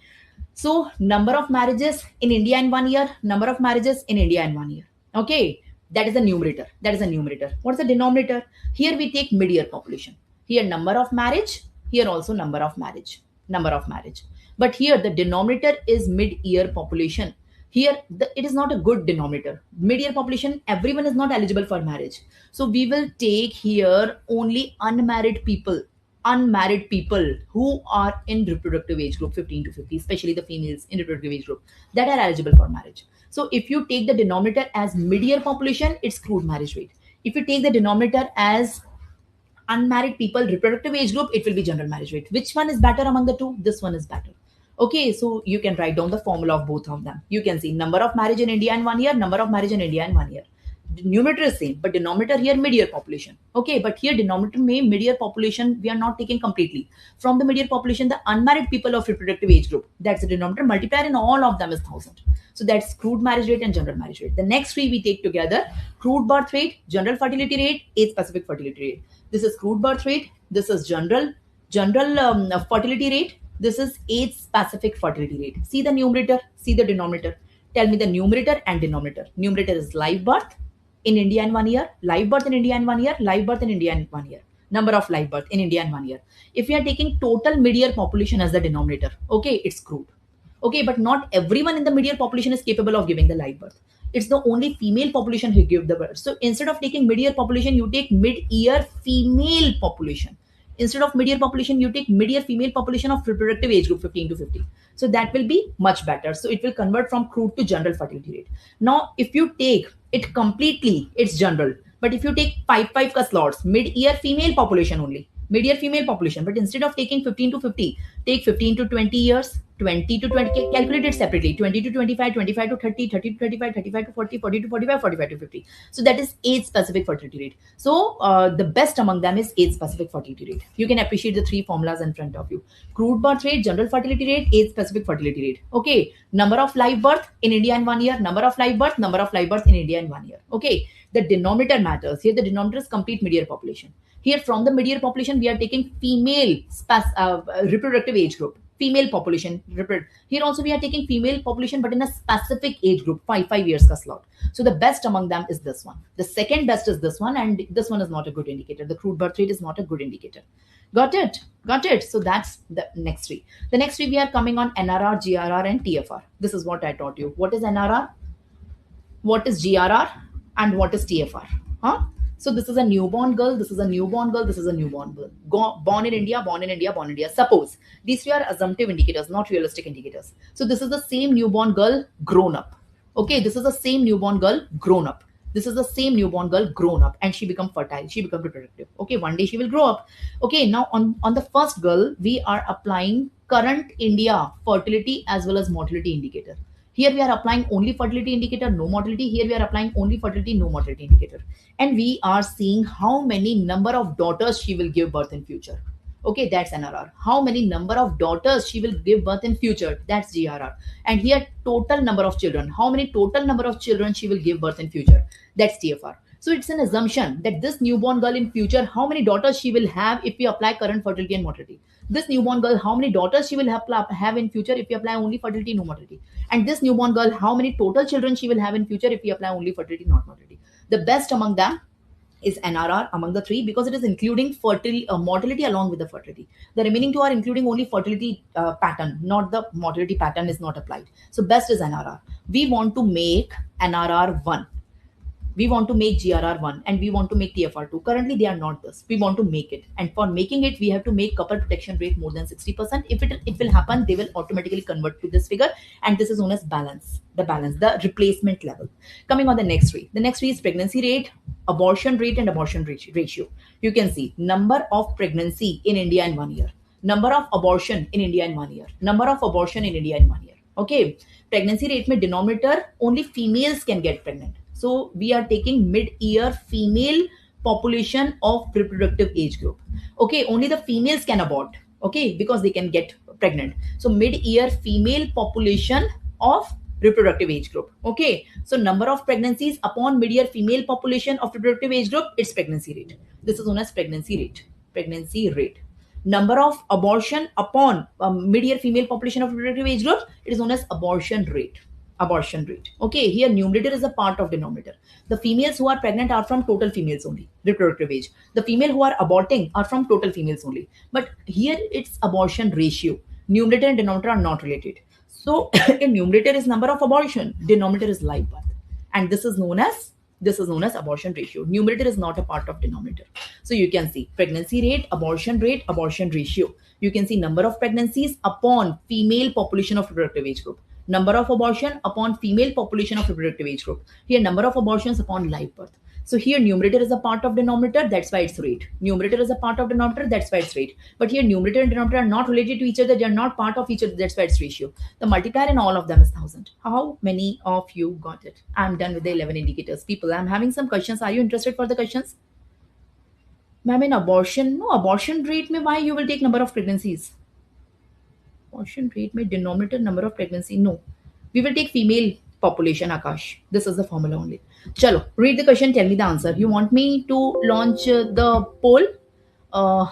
So number of marriages in India in 1 year, number of marriages in India in 1 year. Okay, that is the numerator. That is the numerator. What's the denominator? Here we take mid-year population. Here number of marriage. Here also number of marriage. Number of marriage. But here the denominator is mid-year population. Here it is not a good denominator. Mid-year population, everyone is not eligible for marriage. So we will take here only unmarried people. Unmarried people who are in reproductive age group 15 to 50, especially the females in reproductive age group that are eligible for marriage. So if you take the denominator as mid-year population, it's crude marriage rate. If you take the denominator as unmarried people reproductive age group, it will be general marriage rate. Which one is better among the two? This one is better. Okay, so you can write down the formula of both of them. You can see number of marriage in India in 1 year, number of marriage in India in 1 year. Numerator is same, but denominator here mid-year population. Okay, but here denominator में mid-year population we are not taking completely. From the mid-year population, the unmarried people of reproductive age group, that's the denominator. Multiplier in all of them is 1000. So that's crude marriage rate and general marriage rate. The next three we take together: crude birth rate, general fertility rate, age specific fertility rate. This is crude birth rate. This is general fertility rate. This is age specific fertility rate. See the numerator, see the denominator. Tell me the numerator and denominator. Numerator is live birth in India in 1 year, live birth in India in 1 year, live birth in India in 1 year. Number of live birth in India in 1 year. If we are taking total mid-year population as the denominator, okay, it's crude. Okay, but not everyone in the mid-year population is capable of giving the live birth. It's the only female population who give the birth. So instead of taking mid-year population, you take mid-year female population. Instead of mid-year population, you take mid-year female population of reproductive age group 15 to 50. So that will be much better. So it will convert from crude to general fertility rate. Now, if you take it completely, it's general. But if you take 5 ka slots, mid-year female population only, mid-year female population, but instead of taking 15 to 50, take 15 to 20 years, 20 to 20, calculate it separately, 20 to 25, 25 to 30, 30 to 25, 35 to 40, 40 to 45, 45 to 50. So that is age specific fertility rate. So the best among them is age specific fertility rate. You can appreciate the three formulas in front of you: crude birth rate, general fertility rate, age specific fertility rate. Okay, number of live birth in India in 1 year, number of live birth in India in 1 year. Okay, the denominator matters. Here the denominator is complete mid-year population. Here from the mid-year population, we are taking female reproductive age group. female population. Here also we are taking female population, but in a specific age group, 5 years ka slot. So the best among them is this one. The second best is this one, and this one is not a good indicator. The crude birth rate is not a good indicator. Got it? Got it. So that's the next three. The next three we are coming on NRR, GRR, and TFR. This is what I taught you. What is NRR? What is GRR? And what is TFR? Huh? So this is a newborn girl, this is a newborn girl, this is a newborn girl. Born in India, born in India, born in India. Suppose these three are assumptive indicators, not realistic indicators. So this is the same newborn girl grown up. Okay, this is the same newborn girl grown up. This is the same newborn girl grown up, and she become fertile, she become reproductive. Okay, one day she will grow up. Okay, now on the first girl, we are applying current India fertility as well as mortality indicator. Here we are applying only fertility indicator, no mortality. Here we are applying only fertility, no mortality indicator. And we are seeing how many number of daughters she will give birth in future. Okay, that's NRR. How many number of daughters she will give birth in future? That's GRR. And here total number of children. How many total number of children she will give birth in future? That's TFR. So it's an assumption that this newborn girl in future, how many daughters she will have if we apply current fertility and mortality. This newborn girl, how many daughters she will have in future if we apply only fertility, no mortality. And this newborn girl, how many total children she will have in future if we apply only fertility, not mortality. The best among them is NRR among the three because it is including fertility, mortality along with the fertility. The remaining two are including only fertility pattern, not the mortality pattern is not applied. So best is NRR. We want to make NRR 1. We want to make GRR1 and we want to make TFR2. Currently, they are not this. We want to make it. And for making it, we have to make couple protection rate more than 60%. If it will happen, they will automatically convert to this figure. And this is known as balance, the replacement level. Coming on the next three. The next three is pregnancy rate, abortion rate, and abortion ratio. You can see number of pregnancy in India in 1 year, number of abortion in India in 1 year, number of abortion in India in 1 year. Okay. Pregnancy rate में denominator only females can get pregnant. So we are taking mid-year female population of reproductive age group. Okay, only the females can abort. Okay, because they can get pregnant. So mid-year female population of reproductive age group. Okay, so number of pregnancies upon mid-year female population of reproductive age group, it's pregnancy rate. This is known as pregnancy rate. Pregnancy rate. Number of abortion upon mid-year female population of reproductive age group, it is known as abortion rate. Abortion rate. Okay, here numerator is a part of denominator. The females who are pregnant are from total females only, reproductive age. The female who are aborting are from total females only. But here it's abortion ratio. Numerator and denominator are not related. So in numerator is number of abortion, denominator is live birth. And this is known as abortion ratio. Numerator is not a part of denominator. So you can see pregnancy rate, abortion ratio. You can see number of pregnancies upon female population of reproductive age group. Number of abortion upon female population of reproductive age group. Here number of abortions upon live birth. So here numerator is a part of denominator, that's why it's rate. Numerator is a part of denominator, that's why it's rate. But here numerator and denominator are not related to each other, they are not part of each other, that's why it's ratio. The multiplier in all of them is 1000. How many of you got it? I'm done with the 11 indicators. People, I'm having some questions. Are you interested for the questions? Ma'am, in abortion, no, abortion rate mein why you will take number of pregnancies? Abortion rate में denominator number of pregnancy. No, we will take female population. Akash, this is the formula only. Chalo, read the question. Tell me the answer. You want me to launch the poll?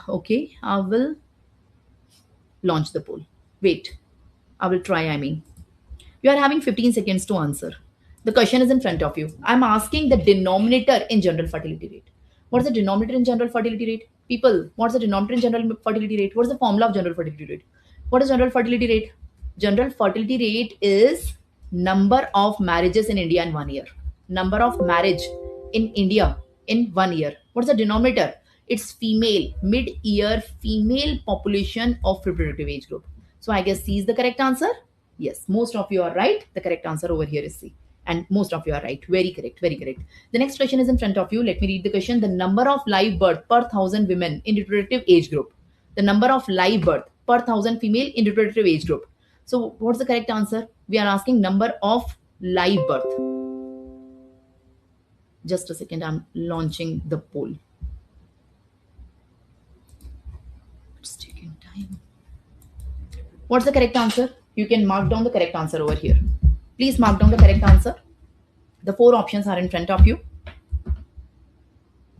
Okay, I will launch the poll. Wait, I will try. I mean, you are having 15 seconds to answer. The question is in front of you. I'm asking the denominator in general fertility rate. What is the denominator in general fertility rate? People, what's the denominator in general fertility rate? What is the formula of general fertility rate? What is general fertility rate? General fertility rate is number of marriages in India in 1 year. Number of marriage in India in 1 year. What's the denominator? It's female, mid-year female population of reproductive age group. So I guess C is the correct answer. Yes, most of you are right. The correct answer over here is C. And most of you are right. Very correct. Very correct. The next question is in front of you. Let me read the question. The number of live birth per 1,000 women in reproductive age group. The number of live birth per 1,000 female in reproductive age group. So what's the correct answer? We are asking number of live birth. Just a second. I'm launching the poll. It's taking time. What's the correct answer? You can mark down the correct answer over here. Please mark down the correct answer. The 4 options are in front of you.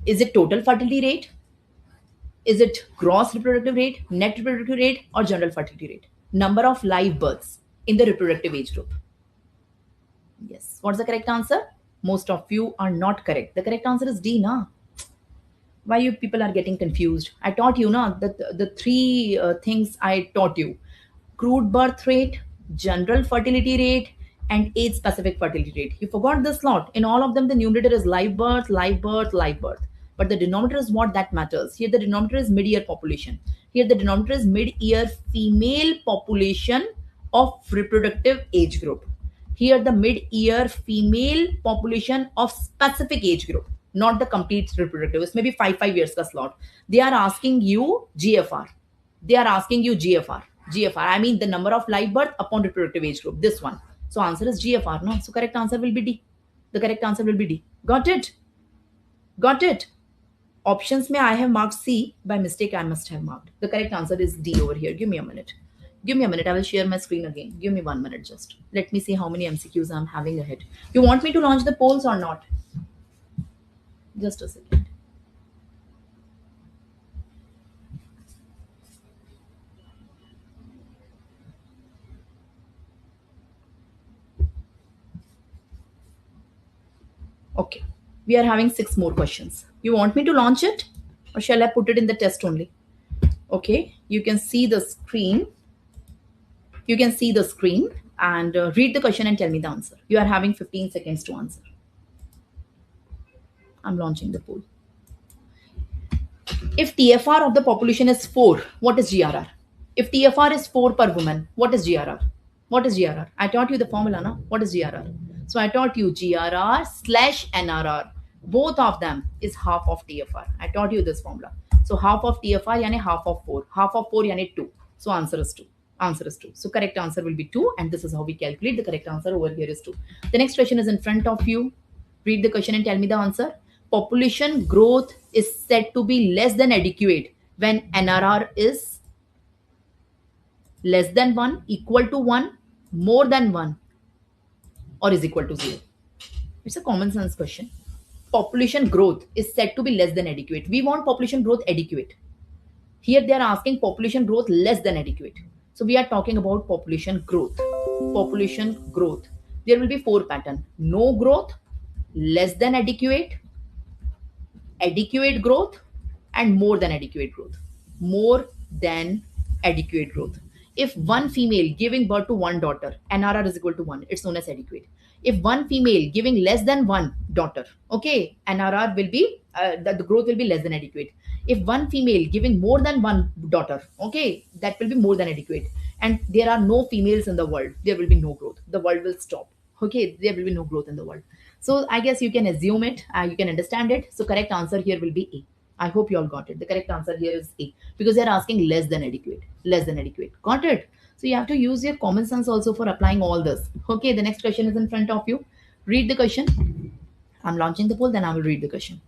Is it total fertility rate? Is it gross reproductive rate, net reproductive rate, or general fertility rate? number of live births in the reproductive age group. Yes. What's the correct answer? Most of you are not correct. The correct answer is D, na? Why you people are getting confused? I taught you, na, the three things I taught you: crude birth rate, general fertility rate, and age specific fertility rate. You forgot this lot. In all of them, the numerator is live birth, live birth, live birth. But the denominator is what that matters. Here, the denominator is mid year population. Here, the denominator is mid year female population of reproductive age group. Here, the mid year female population of specific age group, not the complete reproductive. It's maybe 5 years ka slot. They are asking you GFR. They are asking you GFR. GFR. I mean the number of live birth upon reproductive age group. This one. So answer is GFR. No. So correct answer will be D. The correct answer will be D. Got it? Got it? Options may I have marked C. By mistake, I must have marked. The correct answer is D over here. Give me a minute. Give me a minute. I will share my screen again. Give me 1 minute just. Let me see how many MCQs I'm having ahead. You want me to launch the polls or not? Just a second. Okay. We are having 6 more questions. You want me to launch it or shall I put it in the test only? Okay. You can see the screen. You can see the screen and read the question and tell me the answer. You are having 15 seconds to answer. I'm launching the poll. If TFR of the population is 4, what is GRR? If TFR is 4 per woman, what is GRR? What is GRR? I taught you the formula, na? What is GRR? So I taught you GRR slash NRR. Both of them is half of TFR. I taught you this formula. So half of TFR yani half of 4. Half of 4 yani 2. So answer is 2. Answer is 2. So correct answer will be 2 and this is how we calculate. The correct answer over here is 2. The next question is in front of you. Read the question and tell me the answer. Population growth is said to be less than adequate when NRR is less than 1, equal to 1, more than 1, or is equal to 0. It's a common sense question. Population growth is said to be less than adequate. We want population growth adequate. Here they are asking population growth less than adequate. So we are talking about population growth. Population growth. There will be 4 patterns. No growth, less than adequate, adequate growth, and more than adequate growth. More than adequate growth. If one female giving birth to 1 daughter, NRR is equal to 1, it's known as adequate. If one female giving less than 1 daughter, okay, NRR will be, the growth will be less than adequate. If one female giving more than 1 daughter, okay, that will be more than adequate. And there are no females in the world, there will be no growth. The world will stop. Okay, there will be no growth in the world. So I guess you can assume it, you can understand it. So correct answer here will be A. I hope you all got it. The correct answer here is A because they are asking less than adequate. Less than adequate. Got it? So you have to use your common sense also for applying all this. Okay, the next question is in front of you. Read the question. I'm launching the poll, then I will read the question.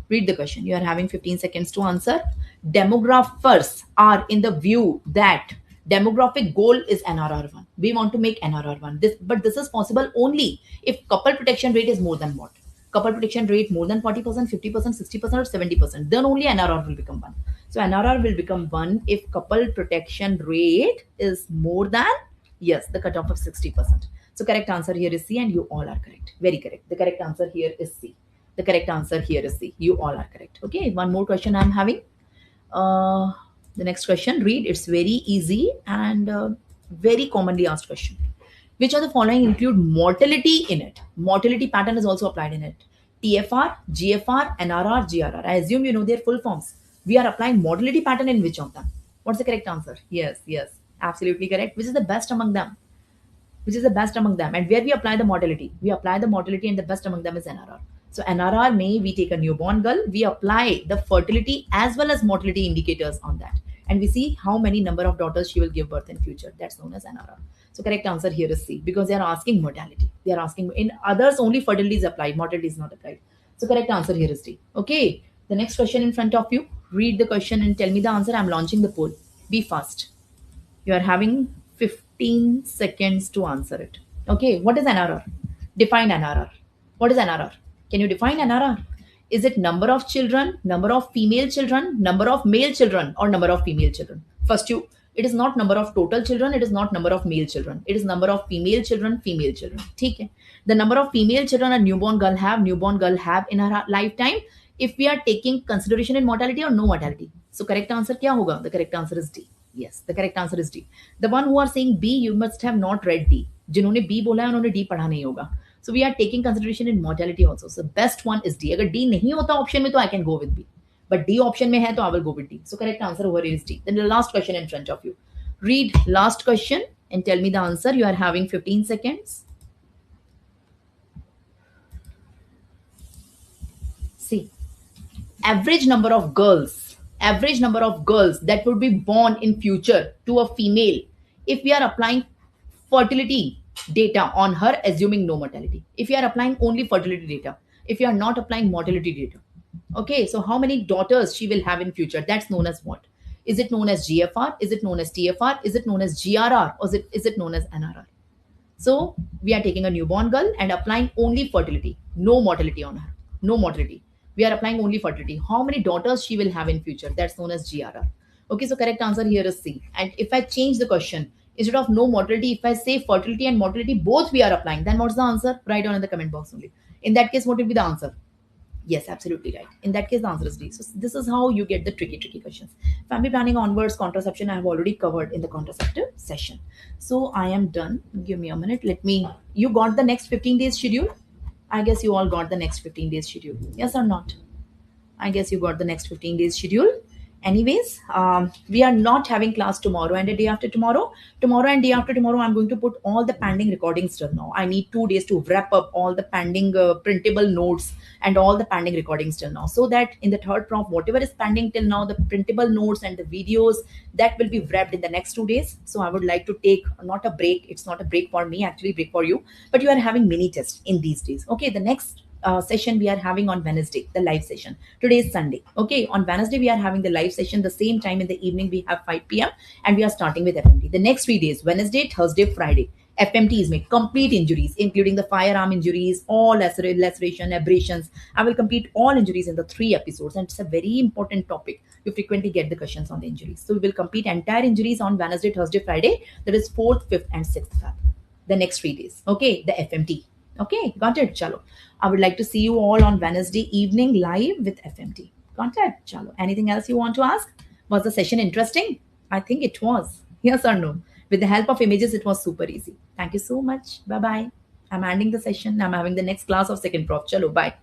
Read the question. You are having 15 seconds to answer. Demographers are in the view that demographic goal is NRR1. We want to make NRR1. But this is possible only if couple protection rate is more than what? Couple protection rate more than 40%, 50%, 60%, or 70%. Then only NRR will become 1. So NRR will become 1 if couple protection rate is more than, yes, the cutoff of 60%. So correct answer here is C and you all are correct. Very correct. The correct answer here is C. The correct answer here is C. You all are correct. Okay, one more question I'm having. The next question, read. It's very easy and very commonly asked question. Which of the following include mortality in it? Mortality pattern is also applied in it. TFR, GFR, NRR, GRR. I assume you know their full forms. We are applying mortality pattern in which of them? What's the correct answer? Yes, yes, absolutely correct. Which is the best among them? Which is the best among them? And where we apply the mortality? We apply the mortality and the best among them is NRR. So NRR may we take a newborn girl, we apply the fertility as well as mortality indicators on that. And we see how many number of daughters she will give birth in future. That's known as NRR. So correct answer here is C because they are asking mortality. They are asking in others only fertility is applied, mortality is not applied. So correct answer here is D. Okay. The next question in front of you. Read the question and tell me the answer. I'm launching the poll. Be fast. You are having 15 seconds to answer it. Okay. What is NRR? Define NRR. What is NRR? Can you define NRR? Is it number of children, number of female children, number of male children, or number of female children? First, you It is not number of total children, it is not number of male children, it is number of female children. ठीक है? The number of female children a newborn girl have in her lifetime, if we are taking consideration in mortality or no mortality. So correct answer क्या होगा? The correct answer is D. Yes, the correct answer is D. The one who are saying B, you must have not read D. जिन्होंने B बोला है उन्होंने D पढ़ा नहीं होगा. So we are taking consideration in mortality also. So best one is D. अगर D नहीं होता ऑप्शन में तो I can go with B. But D option में है तो I will go with D. So correct answer over here is D. Then the last question in front of you. Read last question and tell me the answer. You are having 15 seconds. See, average number of girls that would be born in future to a female, if we are applying fertility data on her, assuming no mortality, if you are applying only fertility data, if you are not applying mortality data, okay, so how many daughters she will have in future, that's known as what? Is it known as GFR, is it known as TFR, is it known as GRR, or is it known as NRR? So we are taking a newborn girl and applying only fertility, no mortality on her, no mortality. We are applying only fertility. How many daughters she will have in future? That's known as GRR. Okay, so correct answer here is C. And if I change the question, instead of no mortality, if I say fertility and mortality both we are applying, then what's the answer? Write down in the comment box only. In that case, what will be the answer? Yes, absolutely right. In that case, the answer is D. So this is how you get the tricky questions. Family planning onwards, contraception, I have already covered in the contraceptive session. So I am done. Give me a minute. You got the next 15 days schedule? I guess you all got the next 15 days schedule. Yes or not? I guess you got the next 15 days schedule. Anyways, we are not having class tomorrow and the day after tomorrow. Tomorrow and day after tomorrow, I'm going to put all the pending recordings done now. I need 2 days to wrap up all the pending printable notes and all the pending recordings till now. So that in the third prompt, whatever is pending till now, the printable notes and the videos, that will be wrapped in the next 2 days. So I would like to take not a break. It's not a break for me, actually break for you. But you are having mini test in these days. Okay, the next session we are having on Wednesday, the live session. Today is Sunday. Okay, on Wednesday we are having the live session. The same time in the evening we have 5 p.m. and we are starting with FMT. The next 3 days, Wednesday, Thursday, Friday, FMT is made complete injuries, including the firearm injuries, all laceration, abrasions. I will complete all injuries in the 3 episodes, and it's a very important topic. You frequently get the questions on the injuries. So we will complete entire injuries on Wednesday, Thursday, Friday. That is 4th, 5th, and 6th Feb. The next 3 days. Okay, the FMT. Okay, got it. Chalo. I would like to see you all on Wednesday evening live with FMT. Got it. Chalo. Anything else you want to ask? Was the session interesting? I think it was. Yes or no? With the help of images, it was super easy. Thank you so much. Bye bye. I'm ending the session. I'm having the next class of second prof. Chalo. Bye.